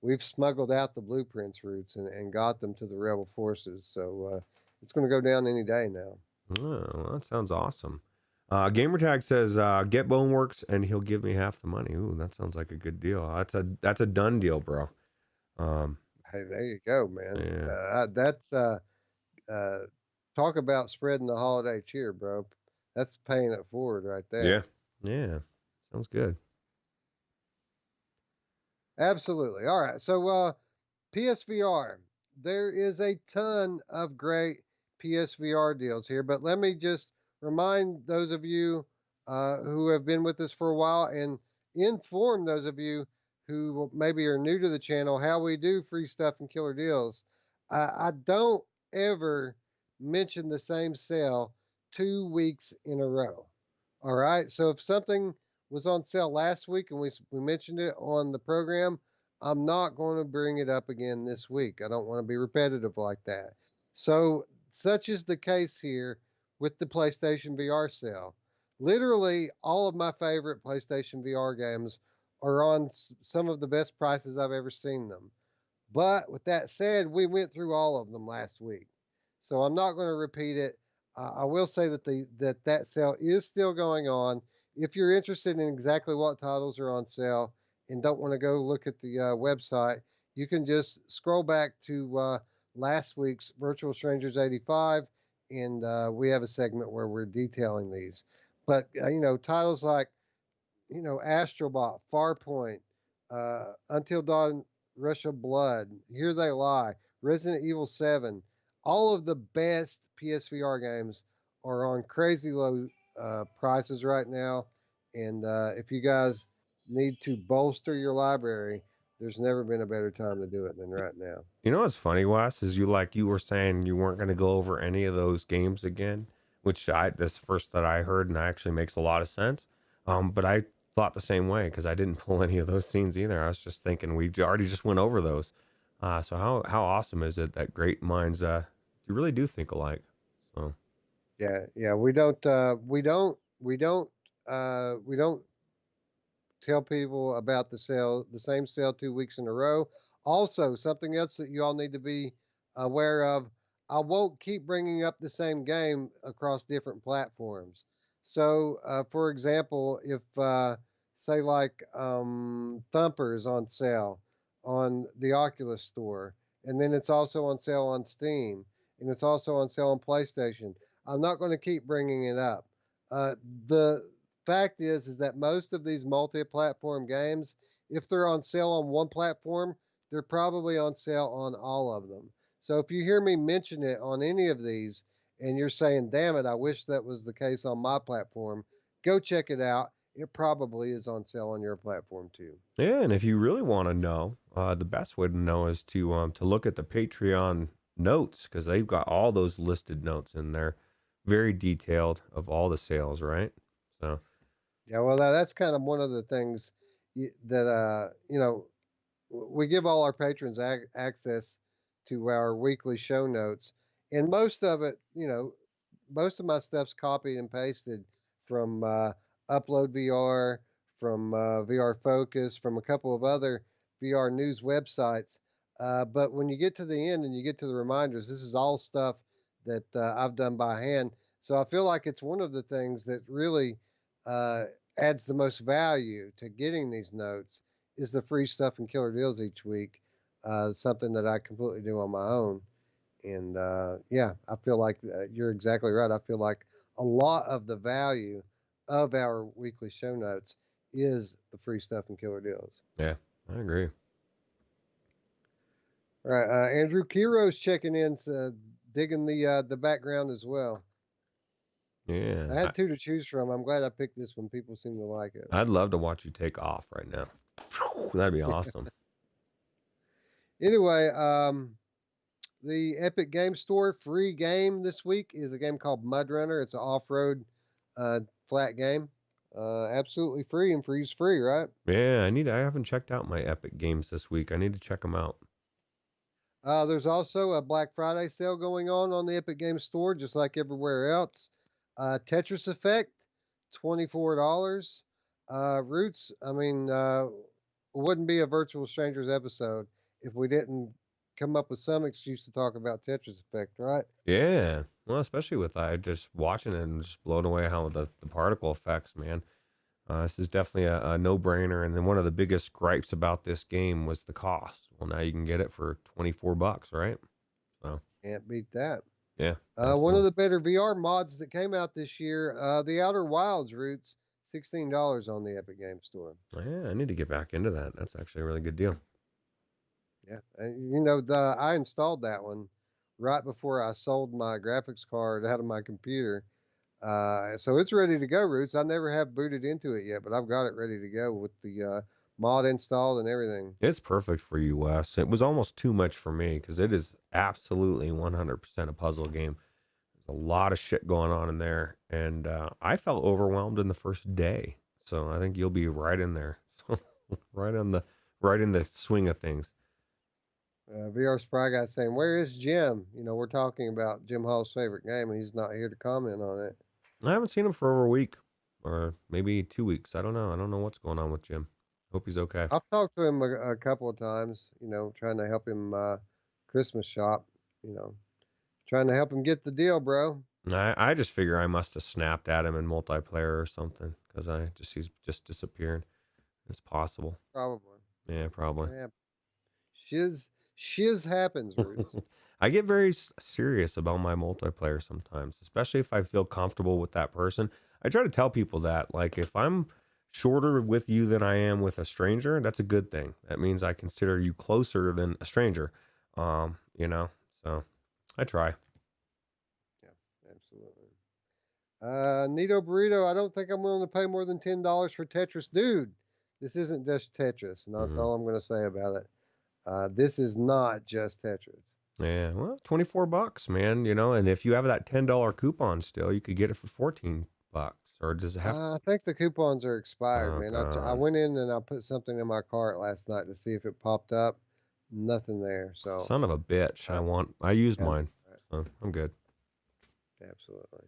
we've smuggled out the blueprints Roots and got them to the rebel forces. So it's going to go down any day now. Oh, well, that sounds awesome. Gamertag says, get Boneworks and he'll give me half the money. Ooh, that sounds like a good deal. That's a done deal, bro. Hey, there you go, man. Yeah. That's talk about spreading the holiday cheer, bro. That's paying it forward right Yeah. there. Yeah. Sounds good. Absolutely. All right. So PSVR. There is a ton of great PSVR deals here, but let me just remind those of you who have been with us for a while and inform those of you who maybe are new to the channel how we do free stuff and killer deals. I don't ever mention the same sale 2 weeks in a row. All right. So if something was on sale last week and we mentioned it on the program, I'm not going to bring it up again this week. I don't want to be repetitive like that. So, such is the case here with the PlayStation VR sale. Literally, all of my favorite PlayStation VR games are on some of the best prices I've ever seen them. But with that said, we went through all of them last week. So, I'm not going to repeat it. I will say that that sale is still going on. If you're interested in exactly what titles are on sale and don't want to go look at the website, you can just scroll back to last week's Virtual Strangers 85, and we have a segment where we're detailing these. But titles like Astrobot, Farpoint, Until Dawn, Rush of Blood, Here They Lie, Resident Evil 7, all of the best PSVR games are on crazy low prices right now. And if you guys need to bolster your library, there's never been a better time to do it than right now. You know what's funny, Wes, is you were saying you weren't going to go over any of those games again, which this first that I heard, and that actually makes a lot of sense. But I thought the same way because I didn't pull any of those scenes either. I was just thinking we already just went over those. So how awesome is it that great minds you really do think alike? So Yeah, we don't tell people about the same sale 2 weeks in a row. Also, something else that you all need to be aware of, I won't keep bringing up the same game across different platforms. So, for example, if, say, like Thumper is on sale on the Oculus store, and then it's also on sale on Steam, and it's also on sale on PlayStation, I'm not going to keep bringing it up. The fact is that most of these multi-platform games, if they're on sale on one platform, they're probably on sale on all of them. So if you hear me mention it on any of these and you're saying, damn it, I wish that was the case on my platform, go check it out. It probably is on sale on your platform too. yeah, and if you really want to know, the best way to know is to look at the Patreon notes because they've got all those listed notes in there, very detailed of all the sales, right? So Yeah, well, that's kind of one of the things that, we give all our patrons access to our weekly show notes. And most of it, most of my stuff's copied and pasted from Upload VR, from VR Focus, from a couple of other VR news websites. But when you get to the end and you get to the reminders, this is all stuff that I've done by hand. So I feel like it's one of the things that really uh, adds the most value to getting these notes is the free stuff and killer deals each week. Something that I completely do on my own. And yeah, I feel like you're exactly right. I feel like a lot of the value of our weekly show notes is the free stuff and killer deals. yeah, I agree. All right, Andrew Kiro's checking in, digging the background as well. I Yeah, had two to choose from. I'm glad I picked this one. People seem to like it. I'd love to watch you take off right now. That'd be awesome. Anyway, the Epic Game Store free game this week is a game called Mud Runner. It's an off-road flat game. Absolutely free, and free's free, right? Yeah, I haven't checked out my Epic games this week. I need to check them out. There's also a Black Friday sale going on the Epic Game Store, just like everywhere else. Tetris Effect, $24. Roots, I mean, wouldn't be a Virtual Strangers episode if we didn't come up with some excuse to talk about Tetris Effect, right? Yeah, well, especially with I just watching it and just blown away how the particle effects, man. This is definitely a no-brainer. And then one of the biggest gripes about this game was the cost. Well, now you can get it for $24, right? So Can't beat that. yeah, One of absolutely. the better VR mods that came out this year, the Outer Wilds Roots, $16 on the Epic Game Store. Yeah, I need to get back into that. That's actually a really good deal. Yeah, and I installed that one right before I sold my graphics card out of my computer. So it's ready to go, Roots. I never have booted into it yet, but I've got it ready to go with the mod installed and everything. It's perfect for you, Wes. It was almost too much for me because it is absolutely 100% a puzzle game. There's a lot of shit going on in there, and I felt overwhelmed in the first day. So I think you'll be right in there, right on the right in the swing of things. VR Spry guy saying, "Where is Jim?" We're talking about Jim Hall's favorite game, and he's not here to comment on it. I haven't seen him for over a week or maybe 2 weeks. I don't know. I don't know what's going on with Jim. Hope he's okay. I've talked to him a couple of times, trying to help him Christmas shop, trying to help him get the deal, bro. I just figure I must have snapped at him in multiplayer or something because he's just disappearing. It's possible. Probably. Yeah, probably. Yeah. Shiz happens, Roots. I get very serious about my multiplayer sometimes, especially if I feel comfortable with that person. I try to tell people that, like, if I'm shorter with you than I am with a stranger, that's a good thing. That means I consider you closer than a stranger. You know, so I try. Yeah, absolutely. Nito Burrito, I don't think I'm willing to pay more than $10 for Tetris. Dude, this isn't just Tetris, and that's Mhm. all I'm going to say about it. This is not just Tetris. Yeah, well, $24, man, and if you have that $10 coupon still, you could get it for $14. Or does it have I think the coupons are expired, Oh man. I god. went in and I put something in my cart last night to see if it popped up. Nothing there. So, Son of a bitch. uh, I used yeah, mine. So I'm good. absolutely.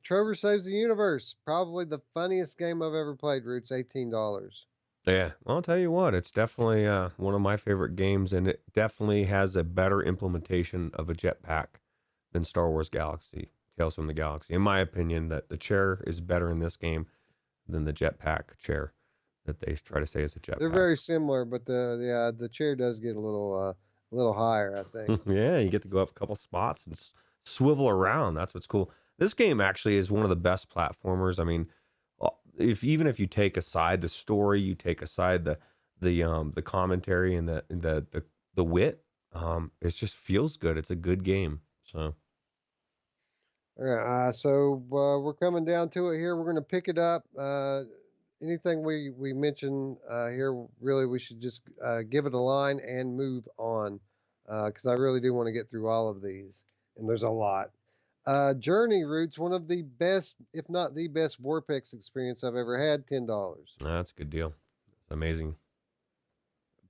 Trover Saves the Universe. Probably the funniest game I've ever played, Roots. $18. Yeah. Well, I'll tell you what, it's definitely one of my favorite games, and it definitely has a better implementation of a jetpack than Star Wars Galaxy, Tales from the Galaxy. In my opinion, that the chair is better in this game than the jetpack chair that they try to say is a They're jetpack. very similar, but the chair does get a little higher, I think. Yeah, you get to go up a couple spots and swivel around. That's what's cool. This game actually is one of the best platformers. I mean, if even if you take aside the story, you take aside the commentary and the wit, it just feels good. It's a good game. So All right, so we're coming down to it here. We're going to pick it up. Anything we mention here, really, we should just give it a line and move on because I really do want to get through all of these, and there's a lot. Journey Routes, one of the best, if not the best, Vorpex experience I've ever had. $10. that's a good deal. It's amazing.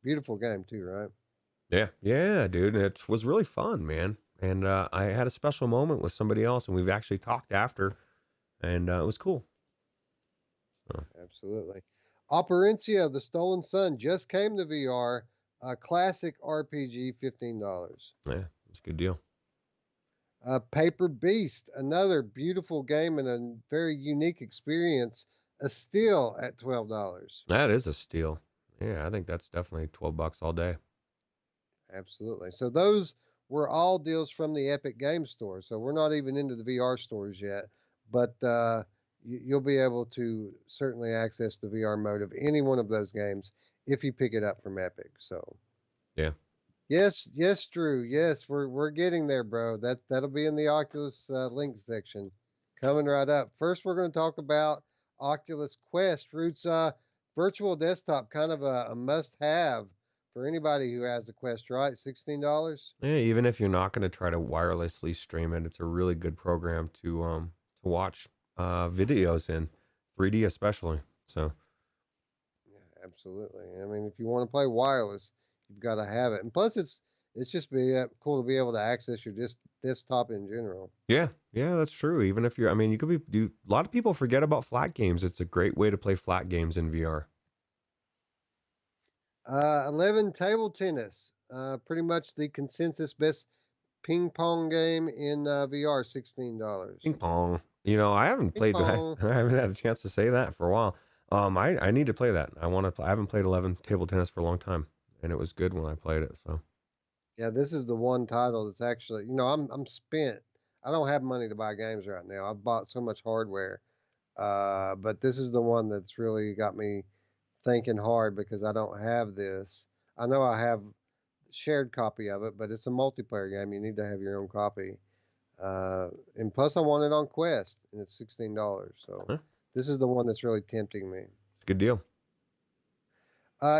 Beautiful game too, right? Yeah, yeah, dude. It was really fun, man. And I had a special moment with somebody else, and we've actually talked after, and it was cool. So, Absolutely. Operencia, The Stolen Sun, just came to VR. A classic RPG, $15. yeah, it's a good deal. Paper Beast, another beautiful game and a very unique experience, a steal at $12. That is a steal. Yeah, I think that's definitely $12 all day. Absolutely. So those were all deals from the Epic Game Store. So we're not even into the VR stores yet, but you'll be able to certainly access the VR mode of any one of those games if you pick it up from Epic. So Yeah. yes, yes, Drew. Yes, we're getting there, bro. That'll be in the Oculus link section, coming right up. First, we're going to talk about Oculus Quest. Roots virtual desktop, kind of a must-have for anybody who has a Quest, right? $16. Yeah, even if you're not going to try to wirelessly stream it, it's a really good program to watch videos in 3D especially. So, Yeah, absolutely. I mean, if you want to play wireless, you've got to have it, and plus, it's just cool to be able to access your desktop in general. yeah, yeah, that's true. Even if you're I mean, you could a lot of people forget about flat games. It's a great way to play flat games in VR. 11 table tennis. Pretty much the consensus best ping pong game in VR. $16. Ping pong. I haven't Ping played that. pong. I haven't had a chance to say that for a while. I need to play that. I haven't played 11 table tennis for a long time, and it was good when I played it. So, Yeah, this is the one title that's actually. I'm spent. I don't have money to buy games right now. I've bought so much hardware. But this is the one that's really got me thinking hard because I don't have this. I know I have shared copy of it, but it's a multiplayer game. You need to have your own copy. And plus, I want it on Quest, and it's $16. So huh, this is the one that's really tempting me. it's a good deal.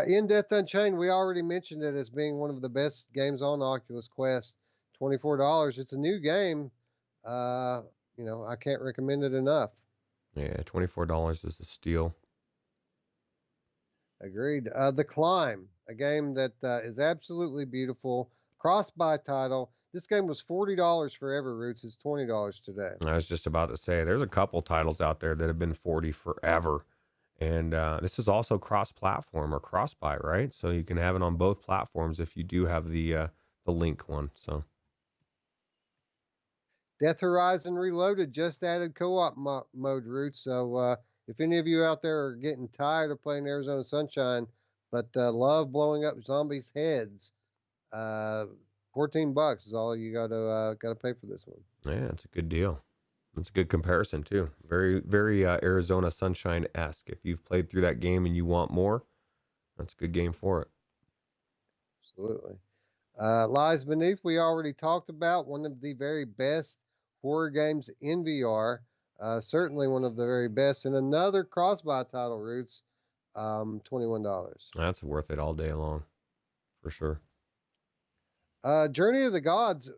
In Death Unchained, we already mentioned it as being one of the best games on Oculus Quest. $24. It's a new game. Uh, I can't recommend it enough. Yeah, $24 is a steal. Agreed. The Climb, a game that is absolutely beautiful. Cross-buy title. This game was $40 forever, Roots. It's $20 today. I was just about to say, there's a couple titles out there that have been 40 forever. And this is also cross-platform or cross-buy, right? So you can have it on both platforms if you do have the link one. So Death Horizon Reloaded just added co-op mode, Roots. So if any of you out there are getting tired of playing Arizona Sunshine, but love blowing up zombies' heads, $14 is all you gotta pay for this one. Yeah, it's a good deal. It's a good comparison too. Very, very Arizona Sunshine-esque. If you've played through that game and you want more, that's a good game for it. Absolutely. Lies Beneath, we already talked about. One of the very best horror games in VR. Certainly one of the very best. And another cross-buy title, Roots, $21. That's worth it all day long, for sure. Journey of the Gods,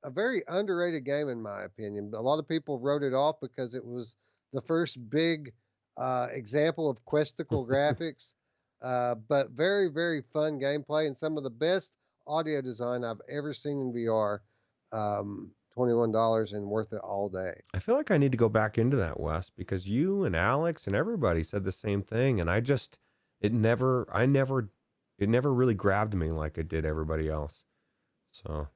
a very underrated game in my opinion. A lot of people wrote it off because it was the first big example of questicle graphics, but very, very fun gameplay and some of the best audio design I've ever seen in VR. $21 and worth it all day. I feel like I need to go back into that, Wes, because you and Alex and everybody said the same thing, and it never really grabbed me like it did everybody else. So,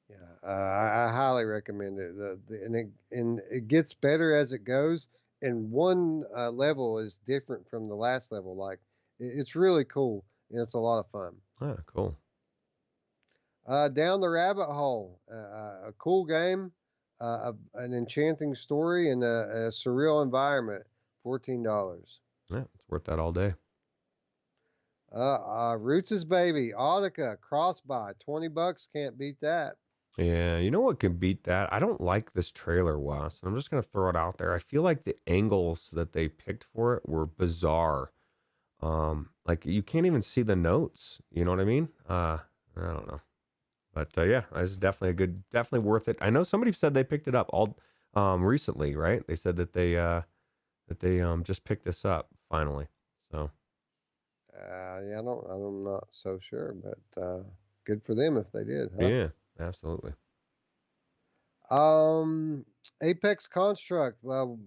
yeah, I highly recommend it. And it gets better as it goes. And one level is different from the last level. Like it's really cool and it's a lot of fun. yeah, cool. Down the Rabbit Hole, a cool game, an enchanting story, and a surreal environment. $14. Yeah, it's worth that all day. Roots' Baby, Audica, cross-buy, $20. Can't beat that. Yeah, you know what can beat that? I don't like this trailer, Wes. I'm just gonna throw it out there. I feel like the angles that they picked for it were bizarre. Like you can't even see the notes. You know what I mean? I don't know. But yeah, it's definitely definitely worth it. I know somebody said they picked it up all recently, right? They said that they just picked this up finally. So Yeah, I'm not so sure, but good for them if they did. Huh? yeah, absolutely. Apex Construct, well,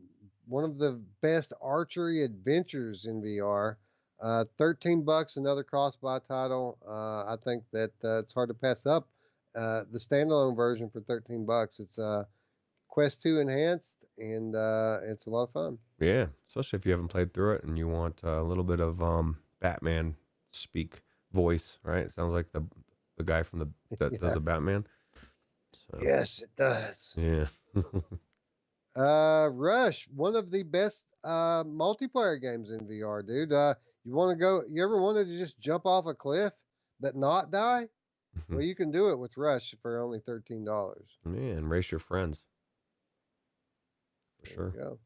one of the best archery adventures in VR. $13, another cross-buy title. I think that it's hard to pass up. The standalone version for $13. It's Quest 2 enhanced, and it's a lot of fun. Yeah, especially if you haven't played through it and you want a little bit of Batman speak voice, right? It sounds like the guy from that does the Batman. So, yes, it does. yeah. Rush, one of the best multiplayer games in VR, dude. You ever wanted to just jump off a cliff but not die? Well, you can do it with Rush for only $13. Yeah, and race your friends. For There sure. you go.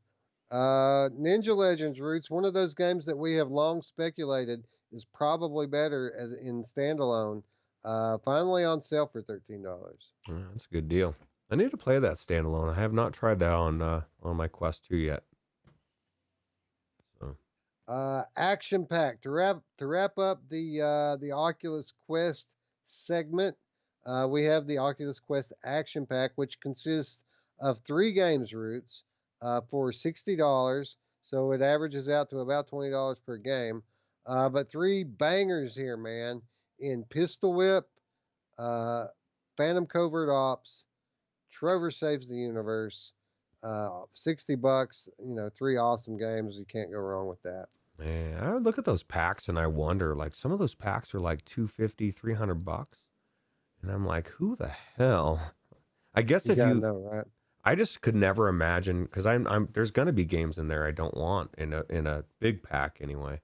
Ninja Legends, Roots, one of those games that we have long speculated is probably better as in standalone. Finally on sale for $13. Yeah, that's a good deal. I need to play that standalone. I have not tried that on my Quest 2 yet. So. Action Pack to wrap up the Oculus Quest segment. We have the Oculus Quest Action Pack, which consists of 3 games, Roots, for $60. So it averages out to about $20 per game. But 3 bangers here, man, in Pistol Whip, Phantom Covert Ops, Trover Saves the Universe. $60. 3 awesome games. You can't go wrong with that. Man, I look at those packs and I wonder, like, some of those packs are like $250, $300, and I'm like, who the hell? I guess if you know, right? I just could never imagine, because I'm there's gonna be games in there I don't want in a big pack anyway.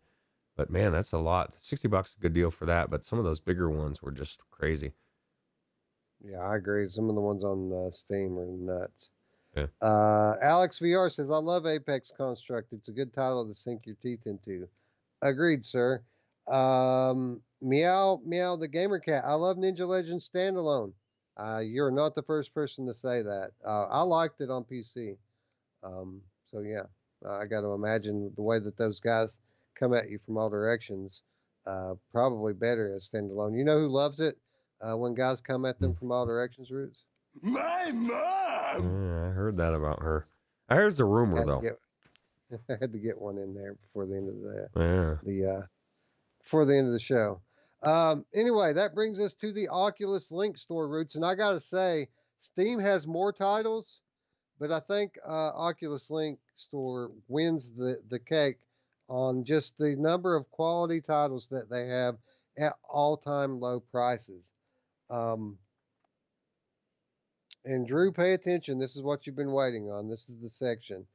But man, that's a lot. $60 is a good deal for that. But some of those bigger ones were just crazy. Yeah, I agree. Some of the ones on Steam are nuts. Yeah. Alex VR says, I love Apex Construct. It's a good title to sink your teeth into. Agreed, sir. Meow, the Gamer Cat. I love Ninja Legends Standalone. You're not the first person to say that. I liked it on PC. So, yeah, I got to imagine the way that those guys come at you from all directions, probably better as standalone. You know who loves it when guys come at them from all directions, Roots? My mom! Yeah, I heard that about her. I heard the rumor, though. I had to get one in there before the end of before the end of the show. Anyway, that brings us to the Oculus Link store, Roots, and I gotta say, Steam has more titles, but I think Oculus Link Store wins the cake on just the number of quality titles that they have at all-time low prices. Um, and Drew, pay attention. This is what you've been waiting on. This is the section.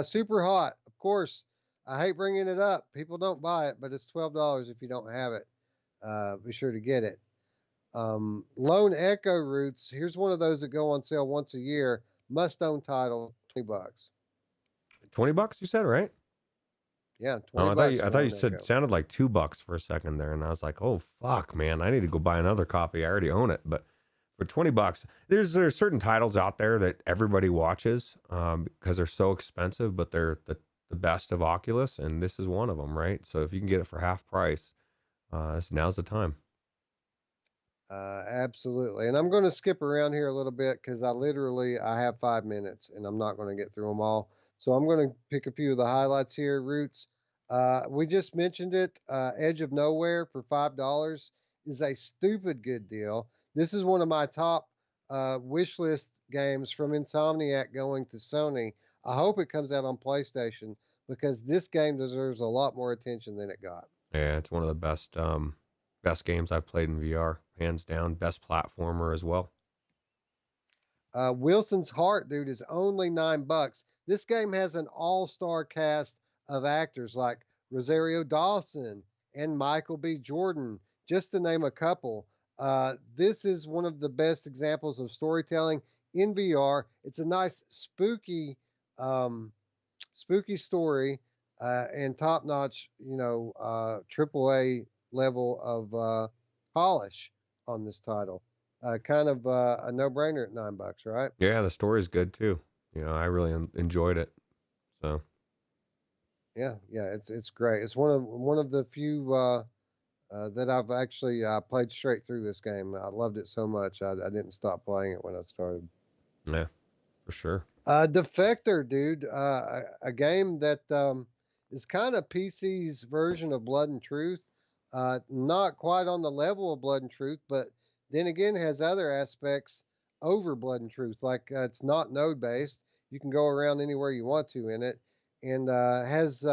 Super hot, of course. I hate bringing it up. People don't buy it, but it's $12 if you don't have it. Be sure to get it. Lone Echo Roots. Here's one of those that go on sale once a year. Must own title, $20. $20 you said, right? Yeah, Oh, $20. I thought you said sounded like $2 for a second there, and I was like, oh fuck, man, I need to go buy another copy. I already own it, but for $20, there's certain titles out there that everybody watches because they're so expensive, but they're the best of Oculus, and this is one of them, right? So if you can get it for half price, now's the time. Absolutely. And I'm going to skip around here a little bit because I have 5 minutes and I'm not going to get through them all. So I'm going to pick a few of the highlights here. Roots. We just mentioned it. Edge of Nowhere for $5 is a stupid good deal. This is one of my top Wishlist games from Insomniac going to Sony. I hope it comes out on PlayStation because this game deserves a lot more attention than it got. Yeah, it's one of the best games I've played in VR, hands down. Best platformer as well. Wilson's Heart, dude, is only $9. This game has an all-star cast of actors like Rosario Dawson and Michael B. Jordan, just to name a couple. This is one of the best examples of storytelling in VR. It's a nice spooky story and top-notch, AAA level of polish on this title. Kind of a no-brainer at $9, right? Yeah, the story's good too. I really enjoyed it. So. Yeah, it's great. It's one of the few that I've actually played straight through this game. I loved it so much I didn't stop playing it when I started. Yeah, for sure. Defector, dude, a game that is kind of PC's version of Blood and Truth. Not quite on the level of Blood and Truth, but then again has other aspects over Blood and Truth. Like it's not node based. You can go around anywhere you want to in it, and has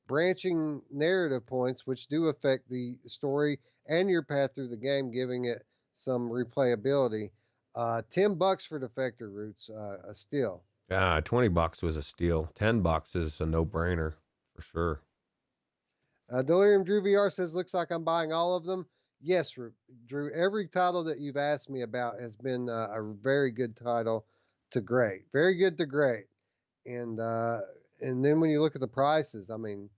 branching narrative points which do affect the story and your path through the game, giving it some replayability. $10 for Defector, Roots, a steal. Yeah, $20 was a steal. $10 is a no-brainer for sure. Delirium Drew VR says, looks like I'm buying all of them. Yes, Drew, every title that you've asked me about has been a very good title to great. Very good to great. And then when you look at the prices, I mean,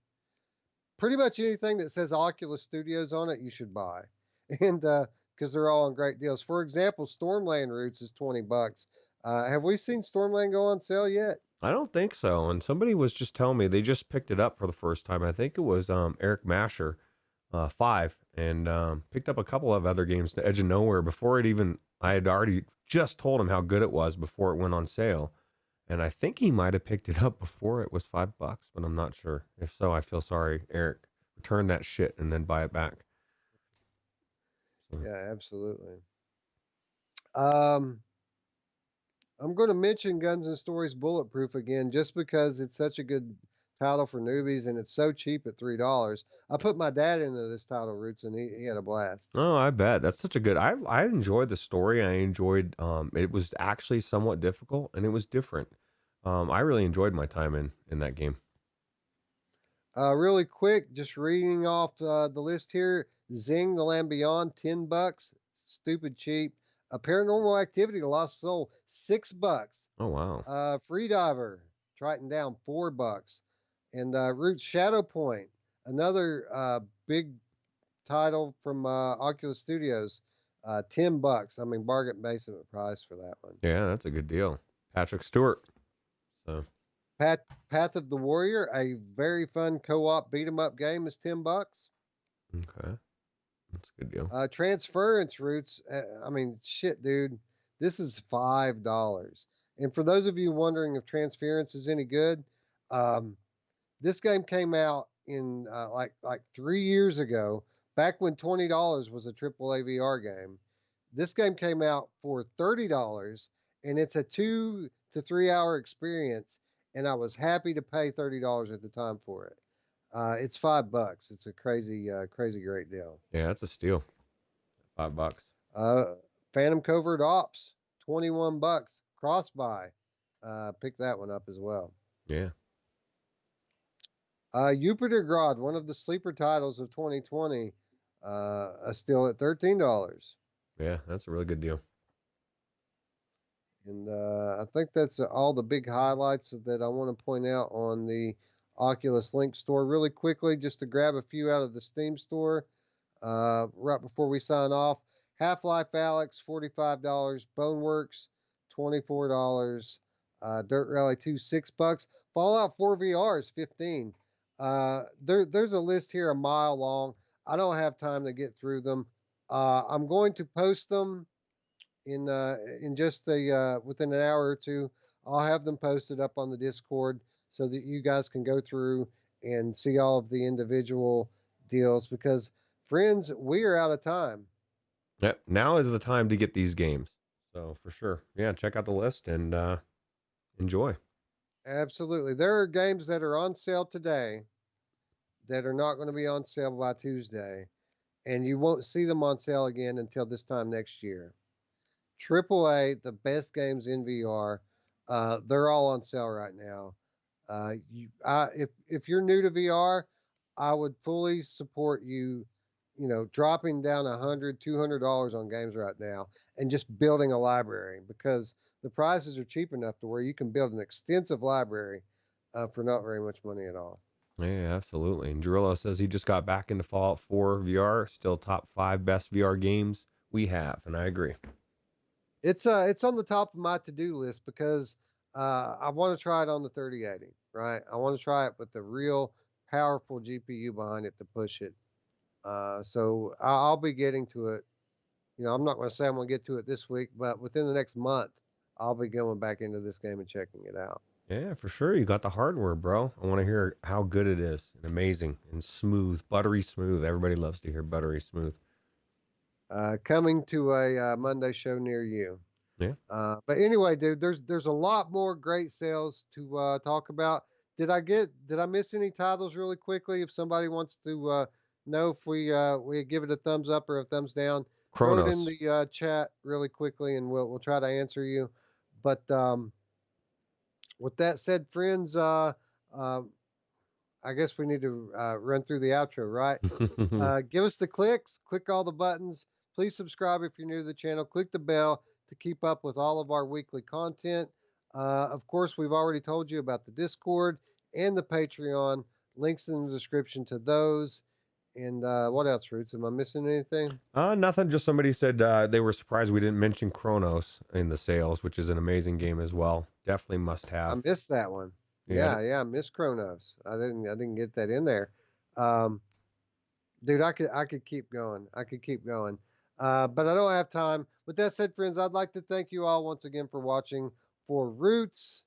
pretty much anything that says Oculus Studios on it, you should buy. And because they're all on great deals. For example, Stormland Roots is $20. Have we seen Stormland go on sale yet? I don't think so. And somebody was just telling me they just picked it up for the first time. I think it was Eric Masher, 5, and picked up a couple of other games to Edge of Nowhere before I had already just told him how good it was before it went on sale. And I think he might have picked it up before it was $5, but I'm not sure. If so, I feel sorry, Eric. Return that shit and then buy it back. So. Yeah, absolutely. I'm going to mention Guns and Stories Bulletproof again, just because it's such a good title for newbies and it's so cheap at $3. I put my dad into this title, Roots, and he had a blast. Oh, I bet. That's such a good. I enjoyed the story. I enjoyed. It was actually somewhat difficult and it was different. I really enjoyed my time in that game. Really quick, just reading off the list here. Zing the Land Beyond, $10. Stupid cheap. A Paranormal Activity, The Lost Soul, $6. Oh wow. Freediver, Triton Down, $4. And Roots Shadow Point, another big title from Oculus Studios, $10. I mean, bargain basement price for that one. Yeah, that's a good deal. Patrick Stewart. So. Path of the Warrior, a very fun co-op beat 'em up game, is $10. Okay. That's a good deal. Transference, Roots. I mean, shit, dude. This is $5. And for those of you wondering if Transference is any good, this game came out in like 3 years ago, back when $20 was a AAA VR game. This game came out for $30, and it's a 2 to 3 hour experience, and I was happy to pay $30 at the time for it. It's $5. It's a crazy great deal. Yeah, that's a steal. $5. Uh, Phantom Covert Ops, $21. Cross buy. Pick that one up as well. Yeah. Jupiter Grod, one of the sleeper titles of 2020, still at $13. Yeah, that's a really good deal. And I think that's all the big highlights that I want to point out on the Oculus Link store. Really quickly, just to grab a few out of the Steam store right before we sign off. Half-Life Alyx, $45. Boneworks, $24. Dirt Rally 2, $6. Fallout 4 VR is $15. There's a list here a mile long. I don't have time to get through them. I'm going to post them in just within an hour or two. I'll have them posted up on the Discord so that you guys can go through and see all of the individual deals, because friends, we are out of time. Yep. Now is the time to get these games. So for sure. Yeah, check out the list and enjoy. Absolutely. There are games that are on sale today that are not going to be on sale by Tuesday, and you won't see them on sale again until this time next year. AAA, the best games in VR, they're all on sale right now. If you're new to VR, I would fully support you, dropping down $100, $200 on games right now and just building a library, because the prices are cheap enough to where you can build an extensive library for not very much money at all. Yeah, absolutely. And Drillo says he just got back into Fallout 4 VR, still top 5 best VR games we have, and I agree. It's on the top of my to-do list because I want to try it on the 3080, right? I want to try it with the real powerful GPU behind it to push it. So I'll be getting to it. I'm not going to say I'm going to get to it this week, but within the next month, I'll be going back into this game and checking it out. Yeah, for sure. You got the hardware, bro. I want to hear how good it is and amazing and smooth, buttery smooth. Everybody loves to hear buttery smooth. Coming to a Monday show near you. Yeah. But anyway, dude, there's a lot more great sales to talk about. Did I miss any titles really quickly? If somebody wants to know if we give it a thumbs up or a thumbs down, Chronos. throw it in the chat really quickly, and we'll try to answer you. But with that said, friends, I guess we need to run through the outro, right? Give us the clicks, click all the buttons. Please subscribe if you're new to the channel. Click the bell to keep up with all of our weekly content. Of course, we've already told you about the Discord and the Patreon. Links in the description to those. And what else, Roots? Am I missing anything? Nothing. Just somebody said they were surprised we didn't mention Chronos in the sales, which is an amazing game as well. Definitely must have. I missed that one. Yeah, I missed Chronos. I didn't get that in there. Dude, I could keep going. But I don't have time. With that said, friends, I'd like to thank you all once again for watching. For Roots,